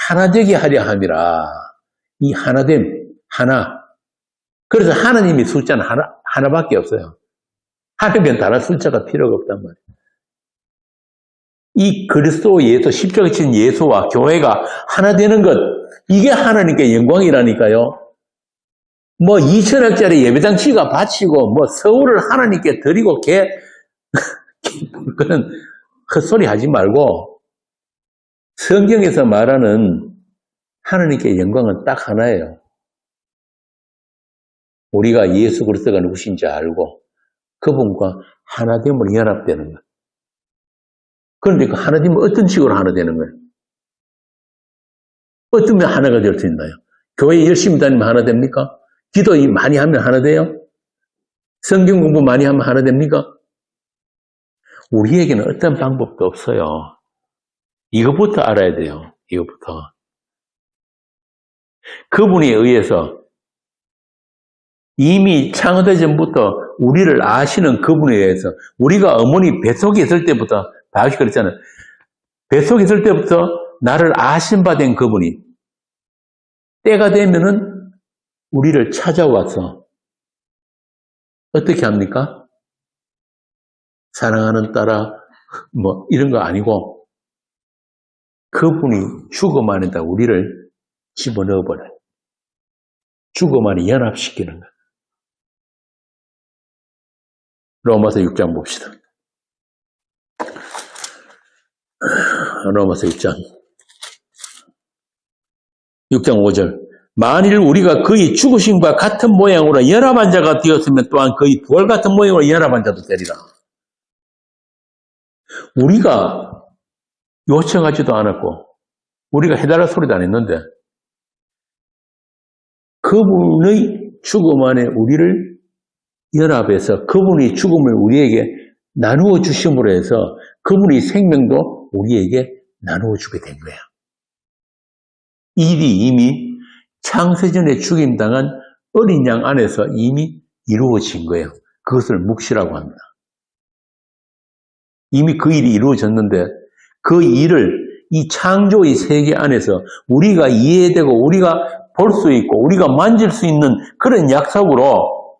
하나 되게 하려 함이라. 이 하나됨, 하나. 그래서 하나님의 숫자는 하나밖에 없어요. 하나면 다른 숫자가 필요가 없단 말이에요. 이 그리스도 예수, 십자가 친 예수와 교회가 하나 되는 것, 이게 하나님께 영광이라니까요. 뭐 2천억짜리 예배당 치가 바치고 뭐 서울을 하나님께 드리고 그런 헛소리 하지 말고 성경에서 말하는 하나님께 영광은 딱 하나예요. 우리가 예수 그리스도가 누구신지 알고 그분과 하나됨으로 연합되는 것. 그런데 그 하나됨은 어떤 식으로 하나 되는 거예요? 어쩌면 하나가 될 수 있나요? 교회 열심히 다니면 하나 됩니까? 기도 많이 하면 하나 돼요? 성경 공부 많이 하면 하나 됩니까? 우리에게는 어떤 방법도 없어요. 이것부터 알아야 돼요. 이것부터. 그분에 의해서 이미 창세기 전부터 우리를 아시는 그분에 의해서 우리가 어머니 뱃속에 있을 때부터 다윗이 그랬잖아요. 뱃속에 있을 때부터 나를 아신 바 된 그분이 때가 되면은 우리를 찾아와서 어떻게 합니까? 사랑하는 딸아 뭐 이런 거 아니고 그분이 죽음 안에다 우리를 집어넣어버려요. 죽음 안에 연합시키는 거예요. 로마서 6장 봅시다. 로마서 6장 5절. 만일 우리가 그의 죽으심과 같은 모양으로 연합한 자가 되었으면 또한 그의 부활 같은 모양으로 연합한 자도 되리라. 우리가 요청하지도 않았고 우리가 해달라 소리도 안 했는데 그분의 죽음 안에 우리를 연합해서 그분의 죽음을 우리에게 나누어 주심으로 해서 그분의 생명도 우리에게 나누어 주게 된 거야. 일이 이미 창세전에 죽임당한 어린 양 안에서 이미 이루어진 거예요. 그것을 묵시라고 합니다. 이미 그 일이 이루어졌는데 그 일을 이 창조의 세계 안에서 우리가 이해되고 우리가 볼 수 있고 우리가 만질 수 있는 그런 약속으로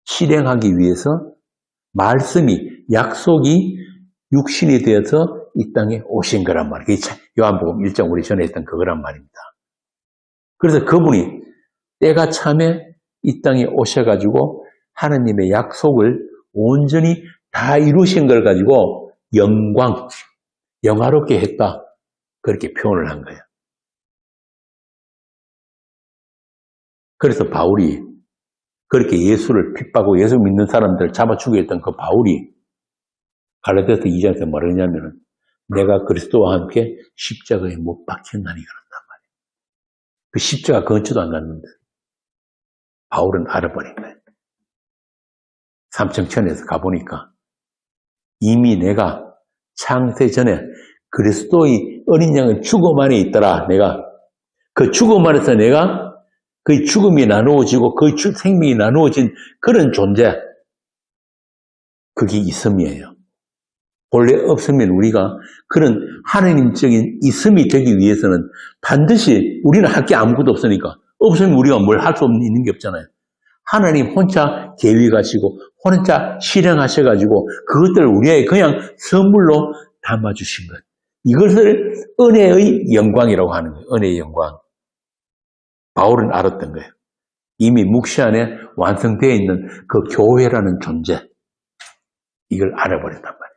실행하기 위해서 말씀이 약속이 육신이 되어서 이 땅에 오신 거란 말이에요. 요한복음 1장 우리 전에 했던 그거란 말입니다. 그래서 그분이 때가 참에 이 땅에 오셔가지고 하나님의 약속을 온전히 다 이루신 걸 가지고 영화롭게 했다. 그렇게 표현을 한 거예요. 그래서 바울이 그렇게 예수를 핍박하고 예수 믿는 사람들을 잡아 죽였던 그 바울이 갈라디아서 2장에서 뭐라 하냐면은 내가 그리스도와 함께 십자가에 못 박혔나니 그런단 말이에요. 그 십자가 근처도 안 갔는데 바울은 알아버린 거예요. 삼층천에서 가보니까 이미 내가 창세 전에 그리스도의 어린 양의 죽음 안에 있더라. 내가 그 죽음 안에서 내가 그 죽음이 나누어지고 그 생명이 나누어진 그런 존재, 그게 있음이에요. 본래 없으면 우리가 그런 하나님적인 있음이 되기 위해서는 반드시 우리는 할 게 아무것도 없으니까 없으면 우리가 뭘 할 수 있는 게 없잖아요. 하나님 혼자 계획하시고 혼자 실행하셔가지고 그것들을 우리에게 그냥 선물로 담아주신 것. 이것을 은혜의 영광이라고 하는 거예요. 은혜의 영광. 바울은 알았던 거예요. 이미 묵시 안에 완성되어 있는 그 교회라는 존재. 이걸 알아버렸단 말이에요.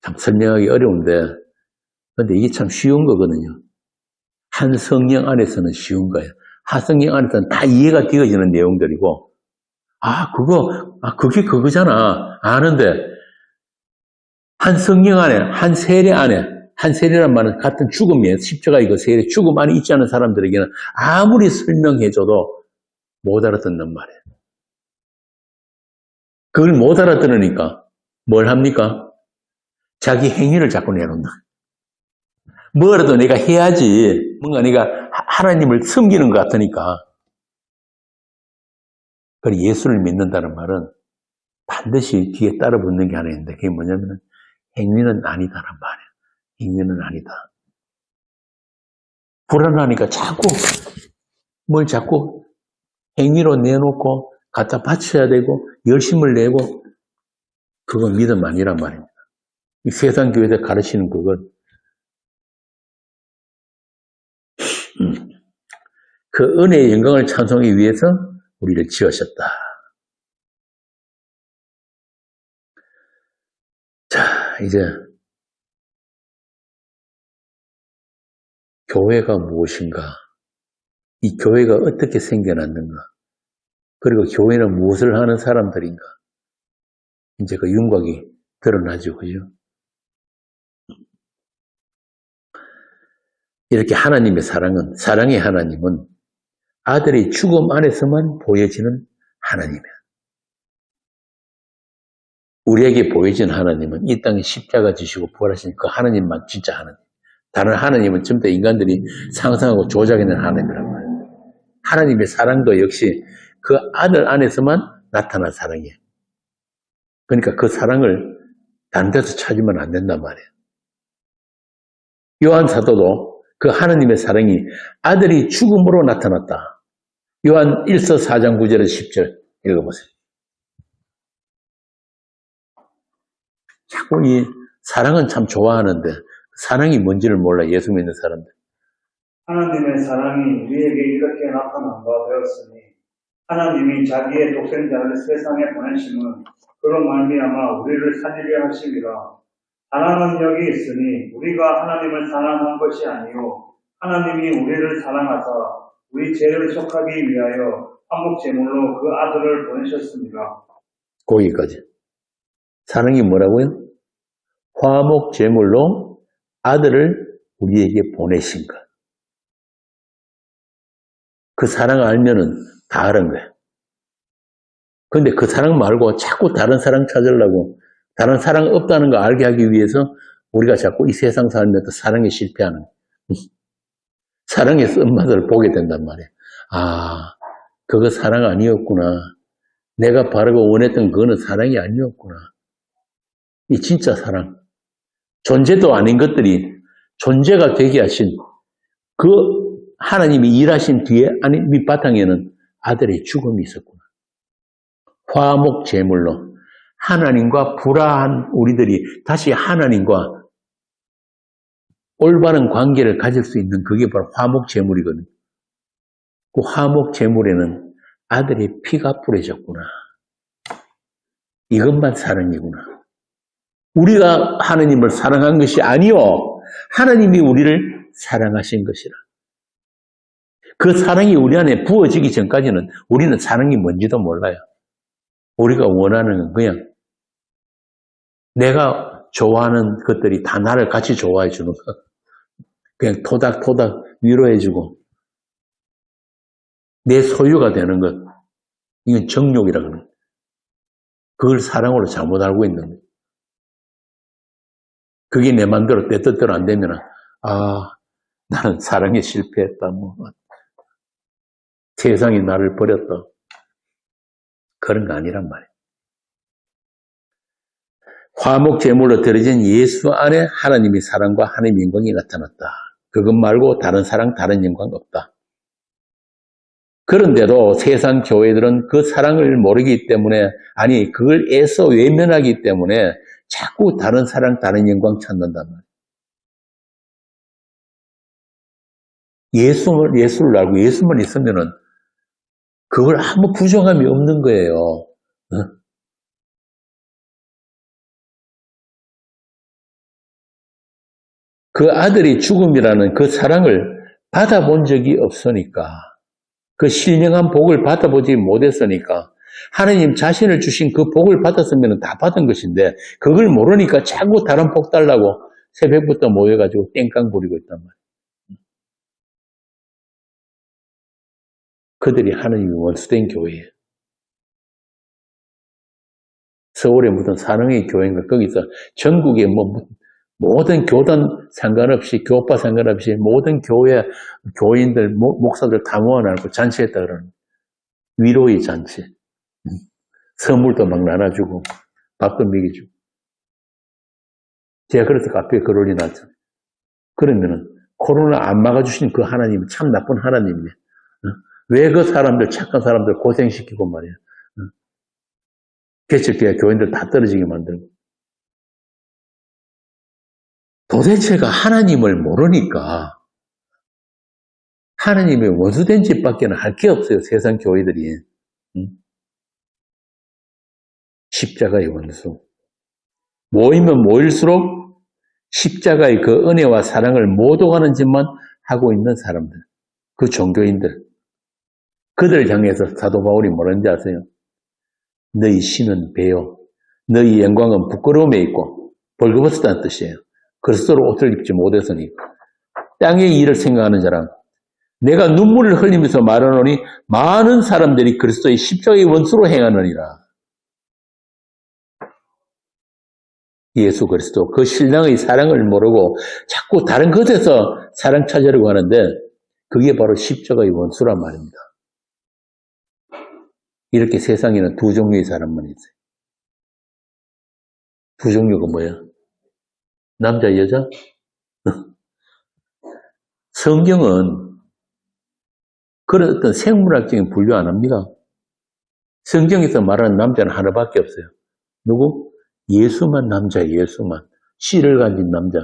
참 설명하기 어려운데 근데 이게 참 쉬운 거거든요. 한 성령 안에서는 쉬운 거예요. 한 성령 안에서는 다 이해가 되어지는 내용들이고 그게 그거잖아. 아는데 한 성령 안에, 한 세례 안에 한 세례란 말은 같은 죽음이에요. 십자가 이거 세례 죽음 안에 있지 않은 사람들에게는 아무리 설명해줘도 못 알아듣는 말이에요. 그걸 못 알아들으니까 뭘 합니까? 자기 행위를 자꾸 내놓는다. 뭐라도 내가 해야지. 뭔가 내가 하나님을 섬기는 것 같으니까. 그리고 예수를 믿는다는 말은 반드시 뒤에 따라 붙는 게 하나 있는데 그게 뭐냐면 행위는 아니다란 말이에요. 행위는 아니다. 불안하니까 자꾸 행위로 내놓고 갖다 바쳐야 되고 열심을 내고 그건 믿음 아니란 말입니다. 이 세상 교회에서 가르치는 그건 그 은혜의 영광을 찬송하기 위해서 우리를 지으셨다. 자, 이제 교회가 무엇인가? 이 교회가 어떻게 생겨났는가? 그리고 교회는 무엇을 하는 사람들인가? 이제 그 윤곽이 드러나죠, 그죠? 이렇게 하나님의 사랑의 하나님은 아들의 죽음 안에서만 보여지는 하나님이에요. 우리에게 보여진 하나님은 이 땅에 십자가 지시고 부활하신 그 하나님만 진짜 하나님. 다른 하나님은 전부 다 인간들이 상상하고 조작해낸 하나님이란 말이에요. 하나님의 사랑도 역시 그 아들 안에서만 나타난 사랑이에요. 그러니까 그 사랑을 다른 데서 찾으면 안 된단 말이에요. 요한 사도도 그 하나님의 사랑이 아들이 죽음으로 나타났다. 요한 1서 4장 9절에서 10절 읽어보세요. 자꾸 이 사랑은 참 좋아하는데 사랑이 뭔지를 몰라 예수 믿는 사람들. 하나님의 사랑이 우리에게 이렇게 나타난 바 되었으니 하나님이 자기의 독생자를 세상에 보내심은 그로 말미암아 우리를 살리려 하심이라. 사랑은 여기 있으니 우리가 하나님을 사랑한 것이 아니요 하나님이 우리를 사랑하사 우리 죄를 속하기 위하여 한몫 제물로 그 아들을 보내셨습니다. 거기까지. 사랑이 뭐라고요? 화목 제물로 아들을 우리에게 보내신 것. 그 사랑 알면은 다 아는 거예요. 그런데 그 사랑 말고 자꾸 다른 사랑 찾으려고 다른 사랑 없다는 거 알게 하기 위해서 우리가 자꾸 이 세상 살면서 사랑에 실패하는, 사랑의 쓴맛을 보게 된단 말이에요. 아, 그거 사랑 아니었구나. 내가 바라고 원했던 그거는 사랑이 아니었구나. 이 진짜 사랑. 존재도 아닌 것들이 존재가 되게 하신 그 하나님이 일하신 뒤에, 아니, 밑바탕에는 아들의 죽음이 있었구나. 화목 제물로 하나님과 불화한 우리들이 다시 하나님과 올바른 관계를 가질 수 있는 그게 바로 화목 제물이거든요. 그 화목 제물에는 아들의 피가 뿌려졌구나. 이것만 사랑이구나. 우리가 하나님을 사랑한 것이 아니요, 하나님이 우리를 사랑하신 것이라. 그 사랑이 우리 안에 부어지기 전까지는 우리는 사랑이 뭔지도 몰라요. 우리가 원하는 건 그냥 내가 좋아하는 것들이 다 나를 같이 좋아해 주는 것. 그냥 토닥토닥 위로해 주고 내 소유가 되는 것. 이건 정욕이라 그러는 거예요. 그걸 사랑으로 잘못 알고 있는 거예요. 그게 내 맘대로 내 뜻대로 안 되면 나는 사랑에 실패했다. 세상이 나를 버렸다. 그런 거 아니란 말이에요. 화목 제물로 드려진 예수 안에 하나님의 사랑과 하나님의 영광이 나타났다. 그것 말고 다른 사랑, 다른 영광 없다. 그런데도 세상 교회들은 그 사랑을 모르기 때문에, 아니 그걸 애써 외면하기 때문에 자꾸 다른 사랑, 다른 영광 찾는단 말이에요. 예수를 알고 예수만 있으면은 그걸 아무 부정함이 없는 거예요. 그 아들의 죽음이라는 그 사랑을 받아본 적이 없으니까, 그 신령한 복을 받아보지 못했으니까, 하나님 자신을 주신 그 복을 받았으면 다 받은 것인데 그걸 모르니까 자꾸 다른 복 달라고 새벽부터 모여가지고 땡깡 부리고 있단 말이에요. 그들이 하나님이 원수된 교회예요. 서울에 무슨 사랑의 교회인가, 거기서 전국에 모든 교단 상관없이, 교파 상관없이 모든 교인들, 목사들 다 모아놓고 잔치했다 그러는 위로의 잔치. 선물도 막 나눠주고 밥도 먹여주고. 제가 그래서 카페에 글 올려놨잖아요. 그러면은 코로나 안 막아주신 그 하나님은 참 나쁜 하나님이네. 왜 그 사람들, 착한 사람들 고생시키고 말이야. 개척교회 교인들 다 떨어지게 만들고. 도대체가 하나님을 모르니까 하나님의 원수된 짓밖에 할 게 없어요. 세상 교회들이. 십자가의 원수. 모이면 모일수록 십자가의 그 은혜와 사랑을 못 오가는 짓만 하고 있는 사람들. 그 종교인들. 그들 향해서 사도 바울이 뭐라는지 아세요? 너희 신은 배요. 너희 영광은 부끄러움에 있고 벌거벗었다는 뜻이에요. 그리스도로 옷을 입지 못했으니 땅의 일을 생각하는 자랑. 내가 눈물을 흘리면서 말하노니 많은 사람들이 그리스도의 십자가의 원수로 행하느니라. 예수 그리스도 그 신랑의 사랑을 모르고 자꾸 다른 것에서 사랑 찾으려고 하는데 그게 바로 십자가의 원수란 말입니다. 이렇게 세상에는 두 종류의 사람만 있어요. 두 종류가 뭐야? 남자, 여자? 성경은 그런 어떤 생물학적인 분류 안 합니다. 성경에서 말하는 남자는 하나밖에 없어요. 누구? 예수만 남자예요. 예수만. 씨를 가진 남자.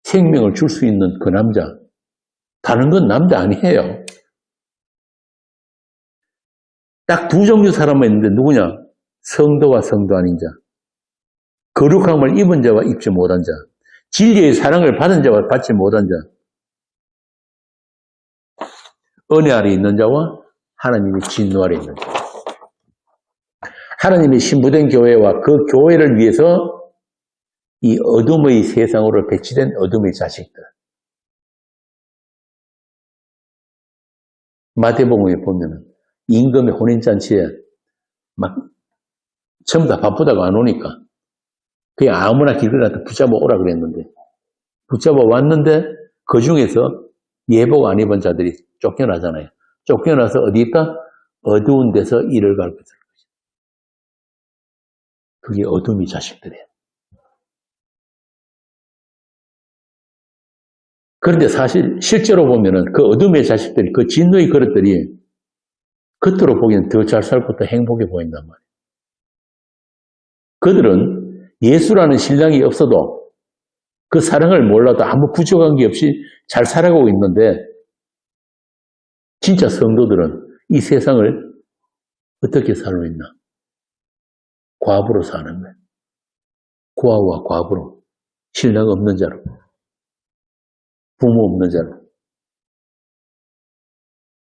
생명을 줄 수 있는 그 남자. 다른 건 남자 아니에요. 딱 두 종류 사람만 있는데 누구냐? 성도와 성도 아닌 자. 거룩함을 입은 자와 입지 못한 자. 진리의 사랑을 받은 자와 받지 못한 자. 은혜 아래 있는 자와 하나님의 진노 아래 있는 자. 하나님의 신부된 교회와 그 교회를 위해서 이 어둠의 세상으로 배치된 어둠의 자식들. 마태복음에 보면은 임금의 혼인잔치에 막 전부 다 바쁘다고 안 오니까 그냥 아무나 길거리 갖다 붙잡아 오라 그랬는데, 붙잡아 왔는데, 그 중에서 예복 안 입은 자들이 쫓겨나잖아요. 쫓겨나서 어디 있다? 어두운 데서 이를 갈고 있을 것이다. 그게 어둠이 자식들이에요. 그런데 사실 실제로 보면은 그 어둠의 자식들이, 그 진노의 그릇들이 겉으로 보기엔 더 잘 살고 더 행복해 보인단 말이에요. 그들은 예수라는 신랑이 없어도 그 사랑을 몰라도 아무 부족한 게 없이 잘 살아가고 있는데, 진짜 성도들은 이 세상을 어떻게 살고 있나? 과부로 사는 거예요. 고아와 과부로, 신랑 없는 자로, 부모 없는 자로.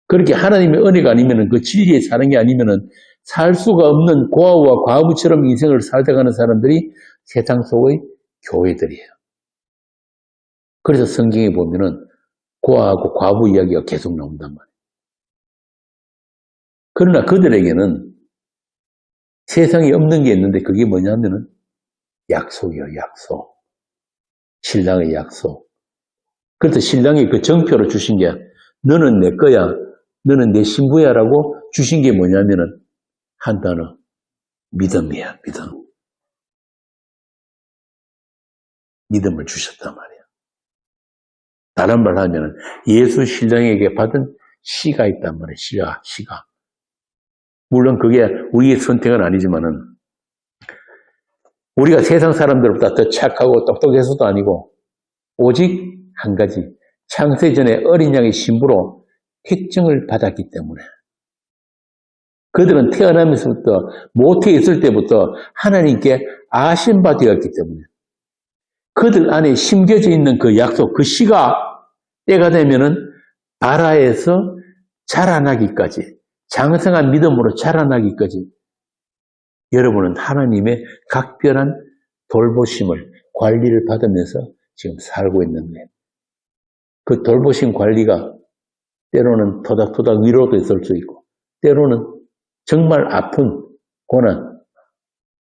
그렇게 하나님의 은혜가 아니면은, 그 진리에 사는 게 아니면은 살 수가 없는 고아와 과부처럼 인생을 살아가는 사람들이 세상 속의 교회들이에요. 그래서 성경에 보면은 고아하고 과부 이야기가 계속 나온단 말이에요. 그러나 그들에게는 세상에 없는 게 있는데, 그게 뭐냐면은 약속이에요, 약속. 신랑의 약속. 그래서 신랑이 그 정표를 주신 게, 너는 내 거야, 너는 내 신부야 라고 주신 게 뭐냐면은 한 단어, 믿음이야, 믿음. 믿음을 주셨단 말이에요. 다른 말 하면은 예수 신랑에게 받은 씨가 있단 말이에요, 씨가. 물론 그게 우리의 선택은 아니지만은, 우리가 세상 사람들보다 더 착하고 똑똑해서도 아니고, 오직 한 가지, 창세전에 어린 양의 신부로 택정을 받았기 때문에, 그들은 태어나면서부터, 모태에 있을 때부터 하나님께 아신 바 되었기 때문에, 그들 안에 심겨져 있는 그 약속, 그 씨가 때가 되면은 발아에서 자라나기까지, 장성한 믿음으로 자라나기까지 여러분은 하나님의 각별한 돌보심을, 관리를 받으면서 지금 살고 있는 거예요. 그 돌보심 관리가 때로는 토닥토닥 위로도 있을 수 있고, 때로는 정말 아픈 고난,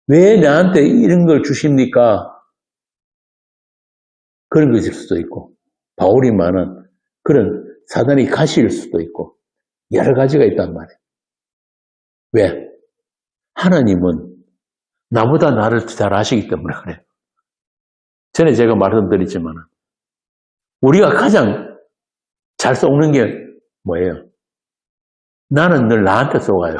왜 나한테 이런 걸 주십니까? 그런 것일 수도 있고, 바울이 말한 그런 사단이 가시일 수도 있고, 여러 가지가 있단 말이에요. 왜? 하나님은 나보다 나를 잘 아시기 때문에 그래요. 전에 제가 말씀드렸지만, 우리가 가장 잘 쏘는 게 뭐예요? 나는 늘 나한테 쏘가요.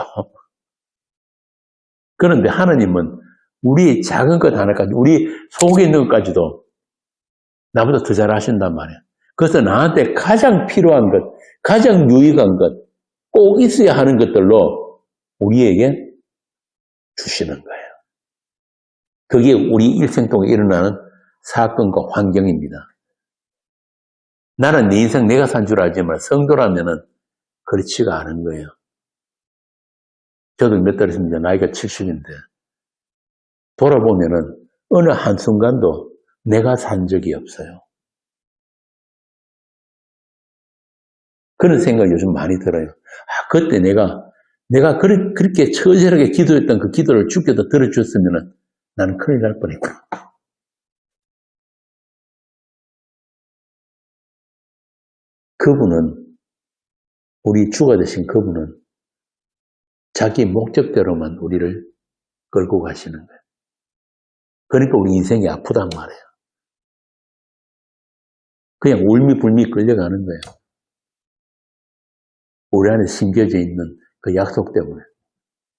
그런데 하나님은 우리의 작은 것 하나까지, 우리 속에 있는 것까지도 나보다 더 잘 아신단 말이에요. 그래서 나한테 가장 필요한 것, 가장 유익한 것, 꼭 있어야 하는 것들로 우리에게 주시는 거예요. 그게 우리 일생 동안 일어나는 사건과 환경입니다. 나는 내 인생 내가 산 줄 알지만 성도라면은 그렇지가 않은 거예요. 저도 몇 달 있습니다. 나이가 70인데 돌아보면은 어느 한순간도 내가 산 적이 없어요. 그런 생각이 요즘 많이 들어요. 아, 그때 내가 그렇게 처절하게 기도했던 그 기도를 주께서 들어줬으면은 나는 큰일 날 뻔했구나. 그분은, 우리 주가 되신 그분은 자기 목적대로만 우리를 끌고 가시는 거예요. 그러니까 우리 인생이 아프단 말이에요. 그냥 울미불미 끌려가는 거예요. 우리 안에 심겨져 있는 그 약속 때문에.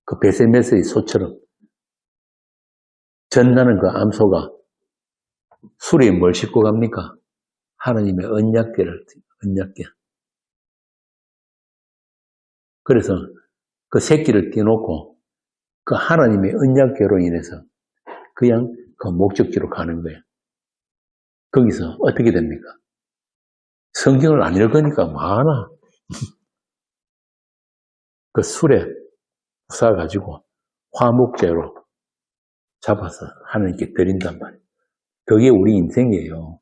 그 베세메스의 소처럼 전나는 그 암소가 수레에 뭘 싣고 갑니까? 하나님의 언약궤를, 언약궤. 그래서 그 새끼를 띄워놓고 그 하나님의 언약궤로 인해서 그냥 그 목적지로 가는 거예요. 거기서 어떻게 됩니까? 성경을 안 읽으니까 많아. 그 술에 부숴가지고 화목제로 잡아서 하나님께 드린단 말이에요. 그게 우리 인생이에요.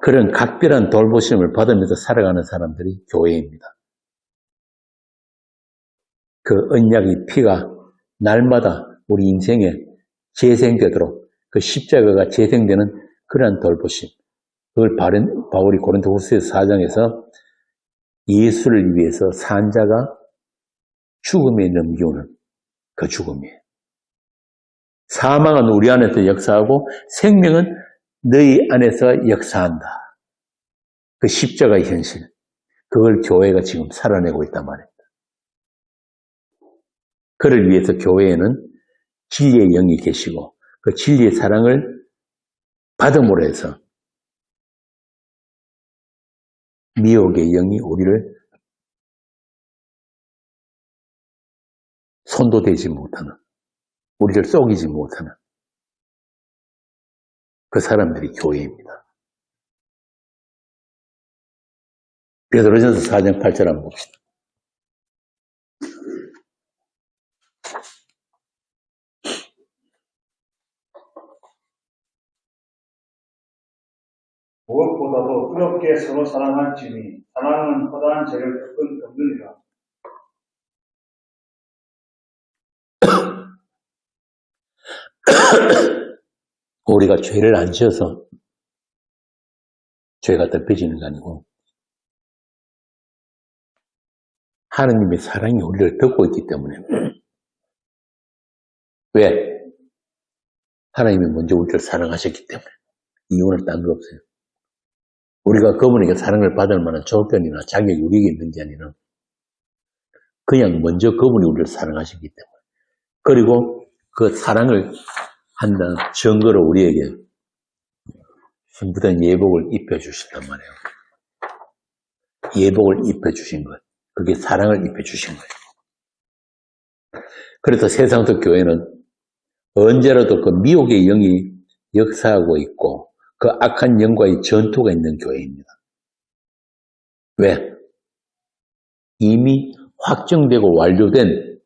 그런 각별한 돌보심을 받으면서 살아가는 사람들이 교회입니다. 그 언약의 피가 날마다 우리 인생에 재생되도록 그 십자가가 재생되는 그러한 돌보심. 그걸 바울이 고린도후서 4장에서 예수를 위해서 산 자가 죽음에 넘기우는 그 죽음이에요. 사망은 우리 안에서 역사하고 생명은 너희 안에서 역사한다. 그 십자가의 현실. 그걸 교회가 지금 살아내고 있단 말입니다. 그를 위해서 교회에는 진리의 영이 계시고 그 진리의 사랑을 받음으로 해서 미혹의 영이 우리를 손도 대지 못하는, 우리를 속이지 못하는 그 사람들이 교회입니다. 베드로전서 4장 8절 한번 봅시다. 무엇보다도 뜨겁게 서로 사랑할지니 사랑은 허다한 죄를 덮느니라. 우리가 죄를 안 지어서 죄가 덮여지는 게 아니고 하느님의 사랑이 우리를 덮고 있기 때문에. 왜? 하나님이 먼저 우리를 사랑하셨기 때문에. 이유는 딴 거 없어요. 우리가 그분에게 사랑을 받을 만한 조건이나 자격이 우리에게 있는 게 아니라 그냥 먼저 그분이 우리를 사랑하셨기 때문에. 그리고 그 사랑을 한다는 증거로 우리에게 신부된 예복을 입혀주신단 말이에요. 예복을 입혀주신 것. 그게 사랑을 입혀주신 거예요. 그래서 세상적 교회는 언제라도 그 미혹의 영이 역사하고 있고 그 악한 영과의 전투가 있는 교회입니다. 왜? 이미 확정되고 완료된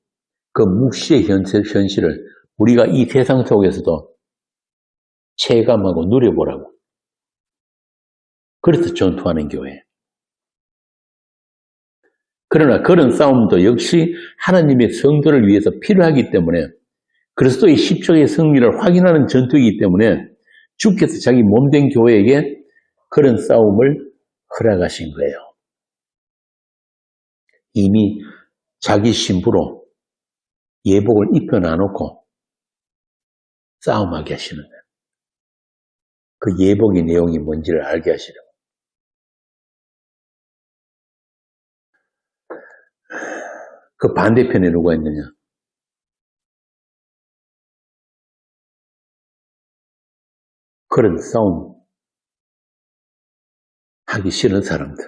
그 묵시의 현실을 우리가 이 세상 속에서도 체감하고 누려보라고. 그래서 전투하는 교회. 그러나 그런 싸움도 역시 하나님의 성도를 위해서 필요하기 때문에 그리스도의 십자가의 승리를 확인하는 전투이기 때문에 주께서 자기 몸된 교회에게 그런 싸움을 허락하신 거예요. 이미 자기 신부로 예복을 입혀 놔놓고 싸움하게 하시는 거예요. 그 예복의 내용이 뭔지를 알게 하시려고. 그 반대편에 누가 있느냐? 그런 싸움 하기 싫은 사람들.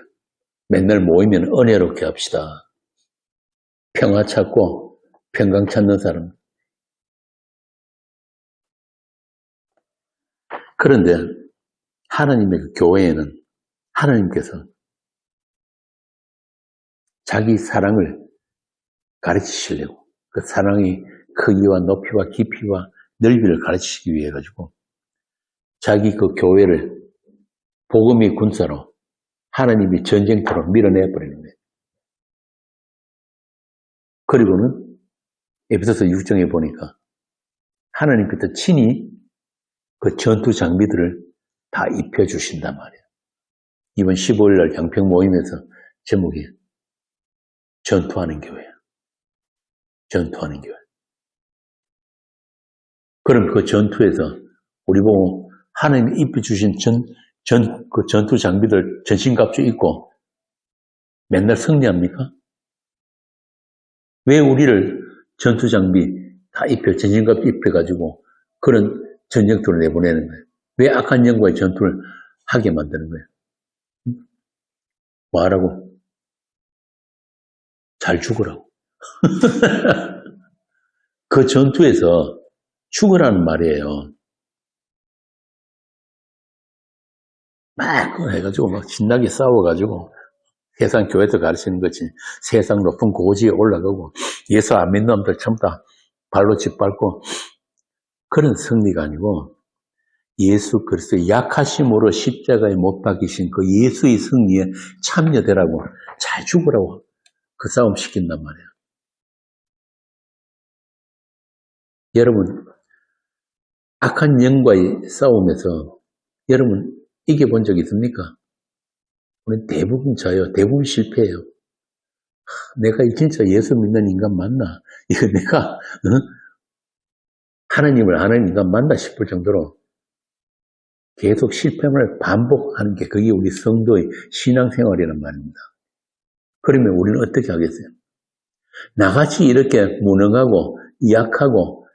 맨날 모이면 은혜롭게 합시다. 평화 찾고 평강 찾는 사람. 그런데 하나님의 그 교회에는 하나님께서 자기 사랑을 가르치시려고 그 사랑의 크기와 높이와 깊이와 넓이를 가르치시기 위해 가지고 자기 그 교회를 복음의 군사로 하나님이 전쟁터로 밀어내버리는 거예요. 그리고는 에베소서 6장에 보니까 하나님께서 친히 그 전투 장비들을 다 입혀주신단 말이에요. 이번 15일날 양평 모임에서 제목이 전투하는 교회. 전투하는 교회. 그럼 그 전투에서 우리 보고 하나님이 입혀주신 그 전투 장비들 전신갑주 입고 맨날 승리합니까? 왜 우리를 전투 장비 다 전신갑주 입혀가지고 그런 전쟁터를 내보내는 거예요? 왜 악한 영과의 전투를 하게 만드는 거예요? 뭐 하라고? 잘 죽으라고. 그 전투에서 죽으라는 말이에요. 막 해가지고 막 신나게 싸워가지고 세상 교회도 가르치는 거지. 세상 높은 고지에 올라가고 예수 안 믿는 놈들 전부 다 발로 짓밟고 그런 승리가 아니고 예수 그리스도의 약하심으로 십자가에 못 박히신 그 예수의 승리에 참여되라고 잘 죽으라고 그 싸움 시킨단 말이에요. 여러분, 악한 영과의 싸움에서 여러분 이겨본 적 있습니까? 우리는 대부분 져요. 대부분 실패해요. 내가 진짜 예수 믿는 인간 맞나? 이거 내가 하나님을 아는 인간 맞나 싶을 정도로 계속 실패를 반복하는 게 그게 우리 성도의 신앙생활이란 말입니다. 그러면 우리는 어떻게 하겠어요? 나같이 이렇게 무능하고 약하고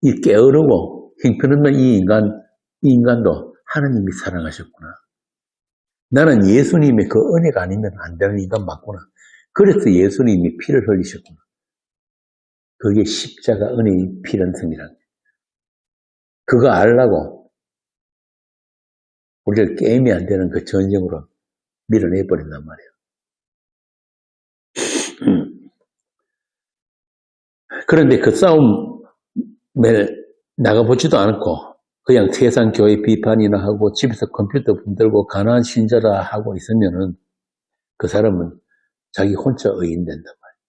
이 게으르고 형편없는 이 인간도 하나님이 사랑하셨구나. 나는 예수님의 그 은혜가 아니면 안 되는 인간 맞구나. 그래서 예수님이 피를 흘리셨구나. 그게 십자가 은혜의 필연성이란 거예요. 그거 알라고 우리를 게임이 안 되는 그 전쟁으로 밀어내버린단 말이에요. 그런데 그 싸움에 나가보지도 않고 그냥 세상 교회 비판이나 하고 집에서 컴퓨터 분들고 가난한 신자라 하고 있으면은 그 사람은 자기 혼자 의인된단 말이에요.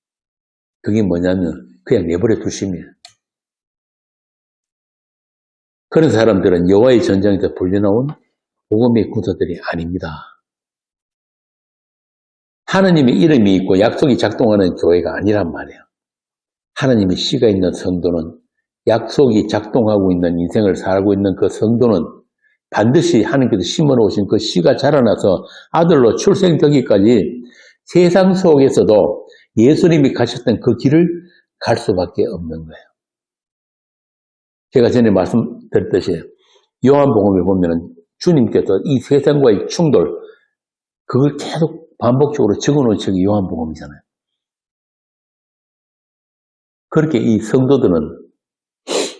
그게 뭐냐면 그냥 내버려 두심이에요. 그런 사람들은 여호와의 전장에서 불려나온 복음의 군사들이 아닙니다. 하나님의 이름이 있고 약속이 작동하는 교회가 아니란 말이에요. 하나님의 씨가 있는 성도는 약속이 작동하고 있는 인생을 살고 있는 그 성도는 반드시 하나님께서 심어놓으신 그 씨가 자라나서 아들로 출생되기까지 세상 속에서도 예수님이 가셨던 그 길을 갈 수밖에 없는 거예요. 제가 전에 말씀드렸듯이 요한복음에 보면은 주님께서 이 세상과의 충돌, 그걸 계속 반복적으로 적어놓은 책이 요한복음이잖아요. 그렇게 이 성도들은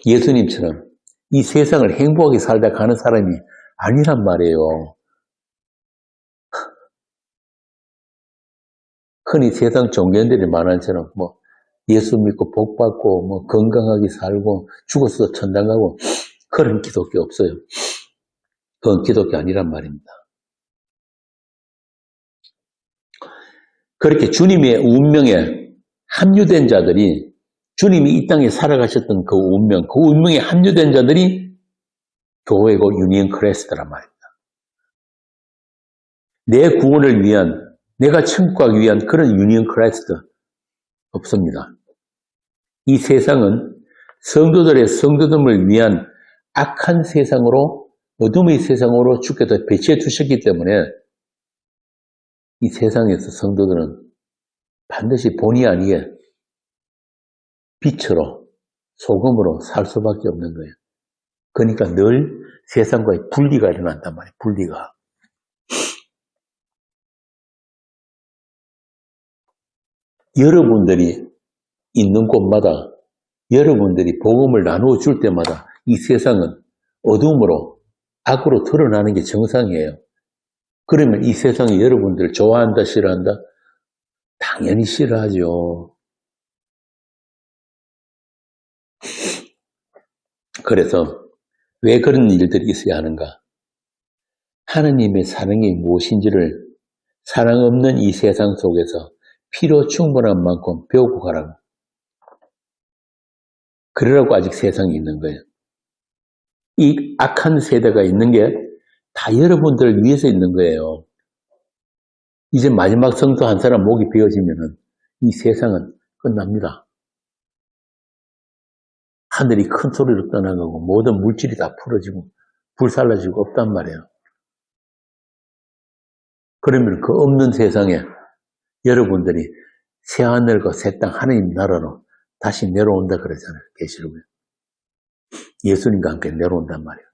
예수님처럼 이 세상을 행복하게 살다 가는 사람이 아니란 말이에요. 흔히 세상 종교인들이 말하는 처럼 예수 믿고 복 받고 건강하게 살고 죽어서 천당 가고 그런 기독교 없어요. 그건 기독교 아니란 말입니다. 그렇게 주님의 운명에 합류된 자들이 주님이 이 땅에 살아가셨던 그 운명에 합류된 자들이 교회고 유니언 크리스트란 말입니다. 내 구원을 위한, 내가 천국 가기 위한 그런 유니언 크리스트 없습니다. 이 세상은 성도들의 성도됨을 위한 악한 세상으로, 어둠의 세상으로 주께서 배치해 두셨기 때문에 이 세상에서 성도들은 반드시 본의 아니게 빛으로, 소금으로 살 수밖에 없는 거예요. 그러니까 늘 세상과의 분리가 일어난단 말이에요. 분리가. 여러분들이 있는 곳마다 여러분들이 복음을 나누어 줄 때마다 이 세상은 어둠으로, 악으로 드러나는 게 정상이에요. 그러면 이 세상이 여러분들을 좋아한다, 싫어한다? 당연히 싫어하죠. 그래서 왜 그런 일들이 있어야 하는가? 하나님의 사랑이 무엇인지를 사랑 없는 이 세상 속에서 피로 충분한 만큼 배우고 가라고. 그러라고 아직 세상이 있는 거예요. 이 악한 세대가 있는 게 다 여러분들을 위해서 있는 거예요. 이제 마지막 성도 한 사람 목이 베어지면은 이 세상은 끝납니다. 하늘이 큰 소리로 떠나가고 모든 물질이 다 풀어지고 불살라지고 없단 말이에요. 그러면 그 없는 세상에 여러분들이 새하늘과 새 땅 하나님 나라로 다시 내려온다 그러잖아요. 계시록에. 예수님과 함께 내려온단 말이에요.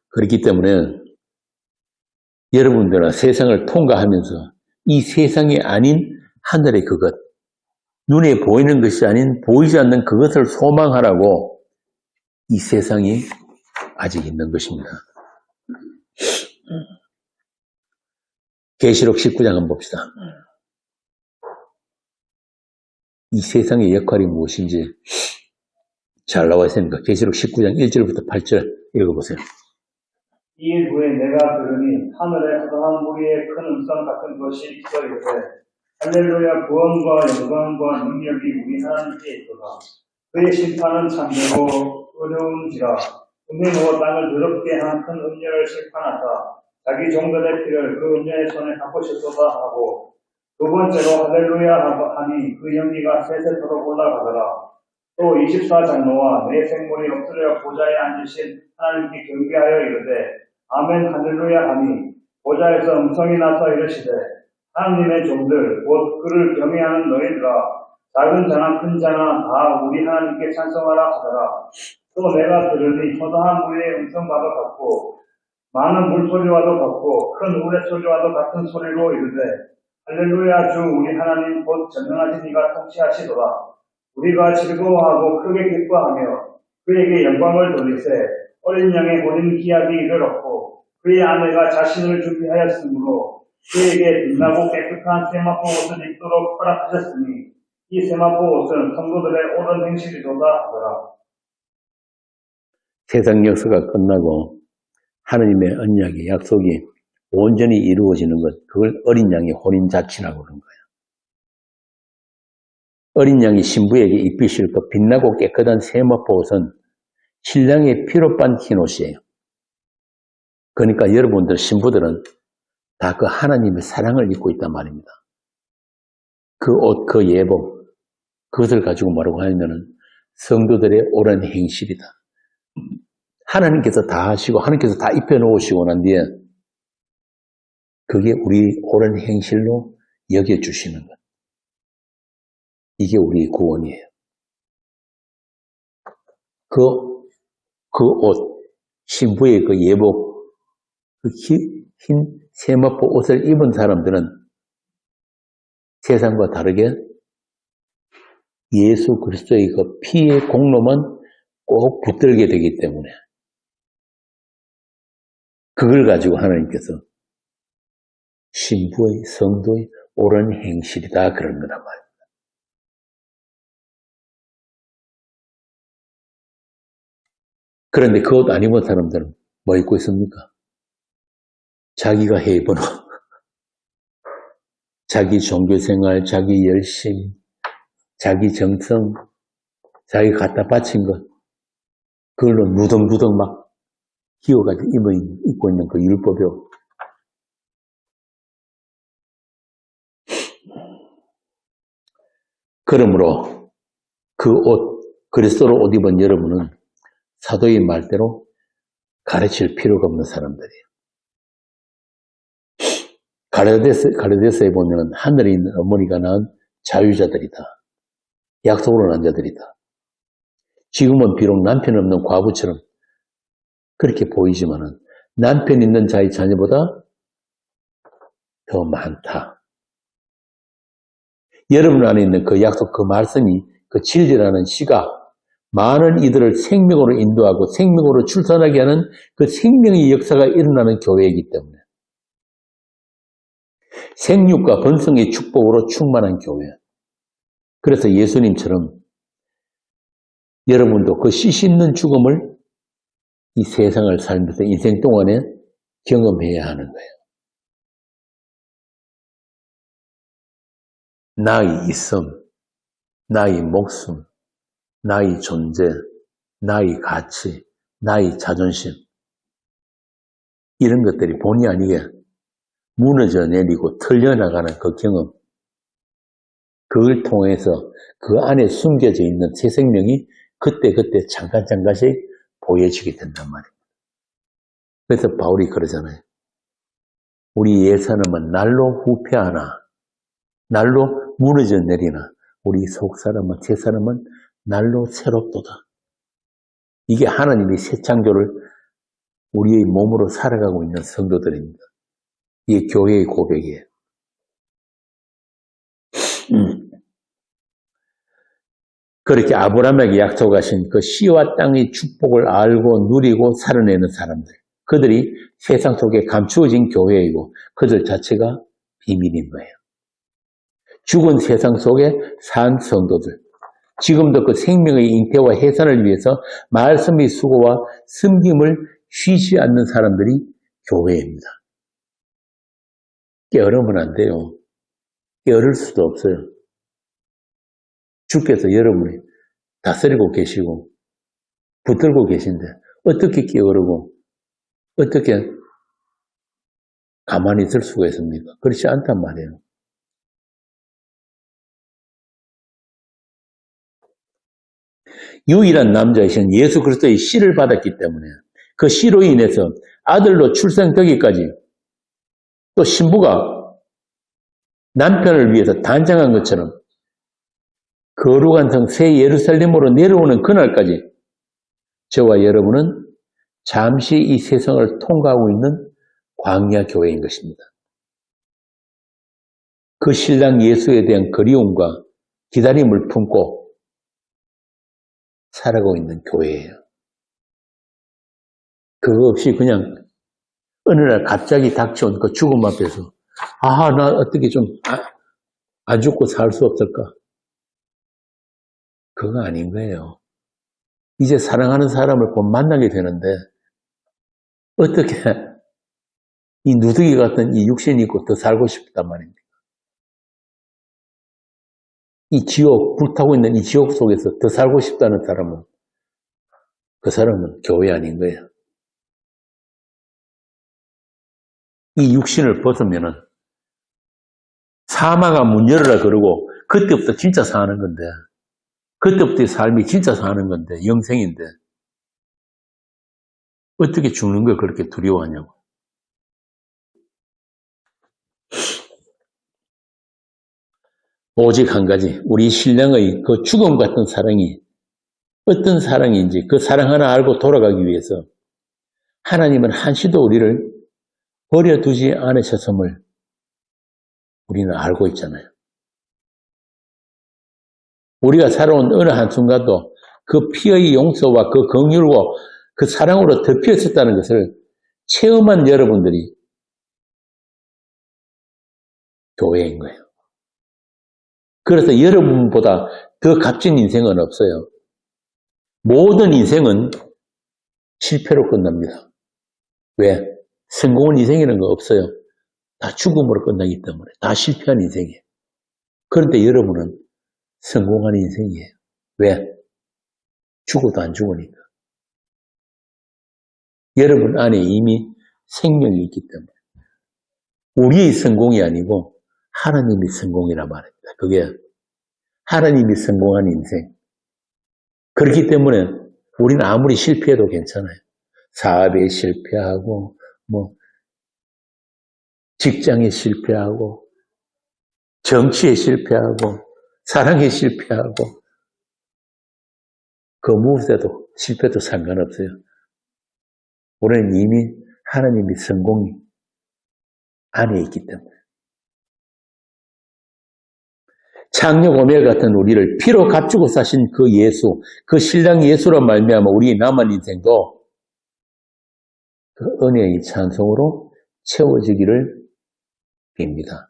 그렇기 때문에 여러분들은 세상을 통과하면서 이 세상이 아닌 하늘의 그것, 눈에 보이는 것이 아닌 보이지 않는 그것을 소망하라고 이 세상이 아직 있는 것입니다. 계시록 19장 한번 봅시다. 이 세상의 역할이 무엇인지 잘 나와 있으니까 계시록 19장 1절부터 8절 읽어보세요. 이일 후에 내가 들으니 하늘에 허다한 무리의 큰 음성 같은 것이 있어 이르되 할렐루야. 구원과 영광과 능력이 우리 하나님께 있도다. 그의 심판은 참되고 어려운지라. 은혜로 땅을 더럽게 한 큰 음녀를 심판하사 자기 종들의 피를 그 음녀의 손에 갚으셨도다 하고, 두 번째로 할렐루야 하니 그 연기가 세세토록 올라가더라. 또 24장로와 네 생물이 엎드려 보좌에 앉으신 하나님께 경배하여 이르되 아멘 할렐루야 하니, 보좌에서 음성이 나서 이르시되 하나님의 종들 곧 그를 경외하는 너희들아, 작은 자나 큰 자나 다 우리 하나님께 찬송하라 하더라. 또 내가 들으니 허다한 무리의 음성과도 같고 많은 물소리와도 같고 큰 우레소리와도 같은 소리로 이르되 할렐루야. 주 우리 하나님 곧 전능하신 이가 통치하시도다. 우리가 즐거워하고 크게 기뻐하며 그에게 영광을 돌리세. 어린 양의 본인 기약이 이르렀고 그의 아내가 자신을 준비하였으므로 그에게 빛나고 깨끗한 세마포 옷을 입도록 허락하셨으니 이 세마포 옷은 성도들의 옳은 행실이로다 하더라. 세상 역사가 끝나고 하느님의 언약의 약속이 온전히 이루어지는 것, 그걸 어린 양의 혼인잔치라고 그러는 거예요. 어린 양이 신부에게 입히실 것 빛나고 깨끗한 세마포 옷은 신랑의 피로 빤 흰 옷이에요. 그러니까 여러분들 신부들은 다 그 하나님의 사랑을 입고 있단 말입니다. 그 옷, 그 예복, 그것을 가지고 뭐라고 하냐면은 성도들의 옳은 행실이다. 하나님께서 다 하시고 하나님께서 다 입혀놓으시고 난 뒤에 그게 우리 옳은 행실로 여겨주시는 것. 이게 우리의 구원이에요. 그 옷, 신부의 그 예복, 그 흰 세마포 옷을 입은 사람들은 세상과 다르게 예수 그리스도의 그 피의 공로만 꼭 붙들게 되기 때문에 그걸 가지고 하나님께서 신부의 성도의 옳은 행실이다 그런 거란 말입니다. 그런데 그 옷 안 입은 사람들은 뭐 입고 있습니까? 자기가 해보는 자기 종교생활, 자기 열심, 자기 정성, 자기 갖다 바친 것, 그걸로 누덩누덩 막 기어가지고 입고 있는 그 율법이요. 그러므로 그 옷, 그리스도로 옷 입은 여러분은 사도의 말대로 가르칠 필요가 없는 사람들이에요. 가르데스에 보면 하늘에 있는 어머니가 낳은 자유자들이다. 약속으로 난 자들이다. 지금은 비록 남편 없는 과부처럼 그렇게 보이지만은 남편 있는 자의 자녀보다 더 많다. 여러분 안에 있는 그 약속, 그 말씀이, 그 진리라는 씨가 많은 이들을 생명으로 인도하고 생명으로 출산하게 하는 그 생명의 역사가 일어나는 교회이기 때문에 생육과 번성의 축복으로 충만한 교회. 그래서 예수님처럼 여러분도 그 씨 씹는 죽음을 이 세상을 살면서 인생 동안에 경험해야 하는 거예요. 나의 있음, 나의 목숨, 나의 존재, 나의 가치, 나의 자존심, 이런 것들이 본의 아니게 무너져 내리고 털려나가는 그 경험, 그걸 통해서 그 안에 숨겨져 있는 새 생명이 그때그때 잠깐씩 보여지게 된단 말입니다. 그래서 바울이 그러잖아요. 우리 옛사람은 날로 후패하나, 날로 무너져 내리나, 우리 속사람은, 새사람은 날로 새롭도다. 이게 하나님의 새 창조를 우리의 몸으로 살아가고 있는 성도들입니다. 이게 교회의 고백이에요. 그렇게 아브라함에게 약속하신 그 씨와 땅의 축복을 알고 누리고 살아내는 사람들, 그들이 세상 속에 감추어진 교회이고 그들 자체가 비밀인 거예요. 죽은 세상 속에 산 성도들, 지금도 그 생명의 잉태와 해산을 위해서 말씀의 수고와 섬김을 쉬지 않는 사람들이 교회입니다. 깨어르면 안 돼요. 깨어를 수도 없어요. 주께서 여러분이 다스리고 계시고 붙들고 계신데 어떻게 깨어르고 어떻게 가만히 있을 수가 있습니까? 그렇지 않단 말이에요. 유일한 남자이신 예수 그리스도의 씨를 받았기 때문에 그 씨로 인해서 아들로 출생되기까지 또 신부가 남편을 위해서 단장한 것처럼 거룩한 성 새 예루살렘으로 내려오는 그날까지 저와 여러분은 잠시 이 세상을 통과하고 있는 광야 교회인 것입니다. 그 신랑 예수에 대한 그리움과 기다림을 품고 살아가고 있는 교회예요. 그거 없이 그냥 어느 날 갑자기 닥쳐온 그 죽음 앞에서 나 어떻게 좀 안 죽고 살 수 없을까? 그거 아닌 거예요. 이제 사랑하는 사람을 곧 만나게 되는데 어떻게 이 누더기 같은 이 육신이 있고 더 살고 싶단 말입니까? 이 지옥, 불타고 있는 이 지옥 속에서 더 살고 싶다는 사람은 그 사람은 교회 아닌 거예요. 이 육신을 벗으면은 사마가 문 열어라 그러고 그때부터 진짜 사는 건데 그때부터 삶이 진짜 사는 건데 영생인데 어떻게 죽는 걸 그렇게 두려워하냐고. 오직 한 가지 우리 신랑의 그 죽음 같은 사랑이 어떤 사랑인지 그 사랑 하나 알고 돌아가기 위해서 하나님은 한시도 우리를 버려두지 않으셨음을 우리는 알고 있잖아요. 우리가 살아온 어느 한순간도 그 피의 용서와 그 긍휼과 그 사랑으로 덮여있었다는 것을 체험한 여러분들이 교회인 거예요. 그래서 여러분보다 더 값진 인생은 없어요. 모든 인생은 실패로 끝납니다. 왜? 성공한 인생이라는 거 없어요. 다 죽음으로 끝나기 때문에 다 실패한 인생이에요. 그런데 여러분은 성공한 인생이에요. 왜? 죽어도 안 죽으니까. 여러분 안에 이미 생명이 있기 때문에 우리의 성공이 아니고 하나님의 성공이란 말입니다. 그게 하나님이 성공한 인생. 그렇기 때문에 우리는 아무리 실패해도 괜찮아요. 사업에 실패하고 직장에 실패하고 정치에 실패하고 사랑에 실패하고 그 무엇에도 실패도 상관없어요. 우리는 이미 하나님의 성공이 안에 있기 때문에 창녀 고멜 같은 우리를 피로 값주고 사신 그 예수, 그 신랑 예수로 말미암아 우리의 남은 인생도 그 은혜의 찬송으로 채워지기를 빕니다.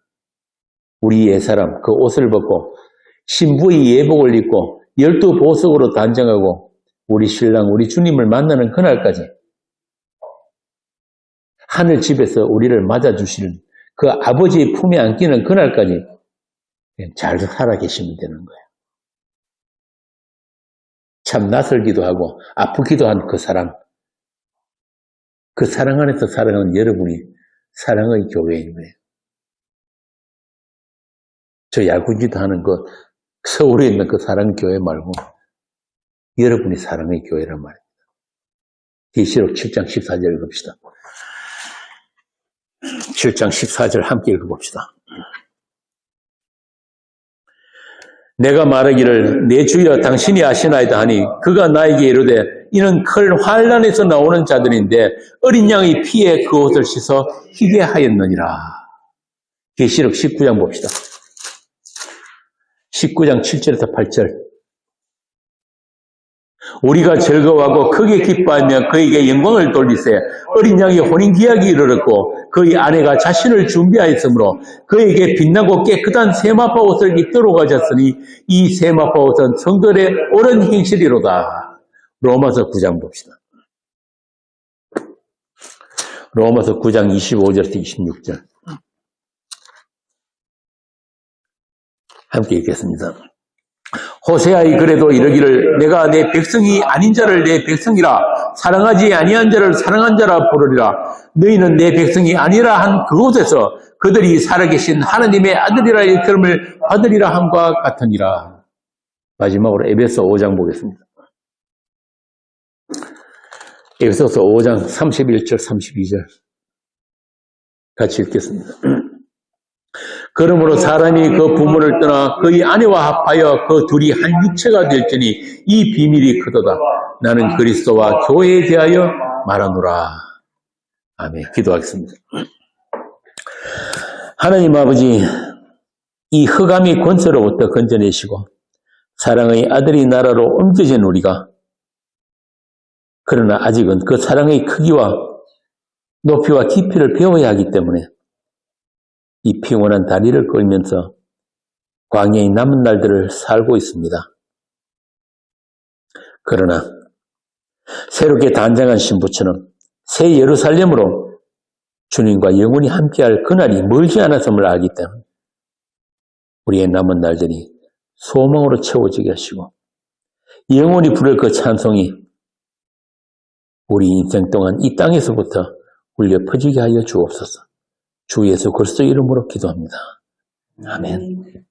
우리 옛사람 그 옷을 벗고 신부의 예복을 입고 12보석으로 단정하고 우리 신랑 우리 주님을 만나는 그날까지 하늘 집에서 우리를 맞아주시는 그 아버지의 품에 안기는 그날까지 잘 살아 계시면 되는 거예요. 참 낯설기도 하고 아프기도 한 그 사랑. 그 사랑 안에서 살아가는 여러분이 사랑의 교회인 거예요. 저 얄궂기도 하는 그 서울에 있는 그 사랑교회 말고 여러분이 사랑의 교회란 말입니다. 계시록 7장 14절 읽읍시다. 7장 14절 함께 읽어봅시다. 내가 말하기를 내 주여 당신이 아시나이다 하니 그가 나에게 이르되 이는 큰 환난에서 나오는 자들인데 어린 양의 피에 그 옷을 씻어 희게 하였느니라. 계시록 19장 봅시다. 19장 7절에서 8절. 우리가 즐거워하고 크게 기뻐하며 그에게 영광을 돌리세. 어린 양이 혼인기약이 이르렀고 그의 아내가 자신을 준비하였으므로 그에게 빛나고 깨끗한 세마파 옷을 입도록 하셨으니 이 세마파 옷은 성들의 옳은 행실이로다. 로마서 9장 봅시다. 로마서 9장 25절에서 26절. 함께 읽겠습니다. 호세아의 글에도 이르기를 내가 내 백성이 아닌 자를 내 백성이라 사랑하지 아니한 자를 사랑한 자라 부르리라. 너희는 내 백성이 아니라 한 그곳에서 그들이 살아계신 하나님의 아들이라 일컬음을 받으리라 함과 같으니라. 마지막으로 에베소 5장 보겠습니다. 에베소서 5장 31절 32절 같이 읽겠습니다. 그러므로 사람이 그 부모를 떠나 그의 아내와 합하여 그 둘이 한 육체가 될지니 이 비밀이 크도다. 나는 그리스도와 교회에 대하여 말하노라. 아멘. 기도하겠습니다. 하나님 아버지, 이 흑암의 권세로부터 건져내시고 사랑의 아들의 나라로 옮겨진 우리가 그러나 아직은 그 사랑의 크기와 높이와 깊이를 배워야 하기 때문에 이 평온한 다리를 끌면서 광야의 남은 날들을 살고 있습니다. 그러나 새롭게 단장한 신부처럼 새 예루살렘으로 주님과 영원히 함께할 그날이 멀지 않았음을 알기 때문에 우리의 남은 날들이 소망으로 채워지게 하시고 영원히 부를 그 찬송이 우리 인생 동안 이 땅에서부터 울려 퍼지게 하여 주옵소서. 주 예수 그리스도 이름으로 기도합니다. 아멘.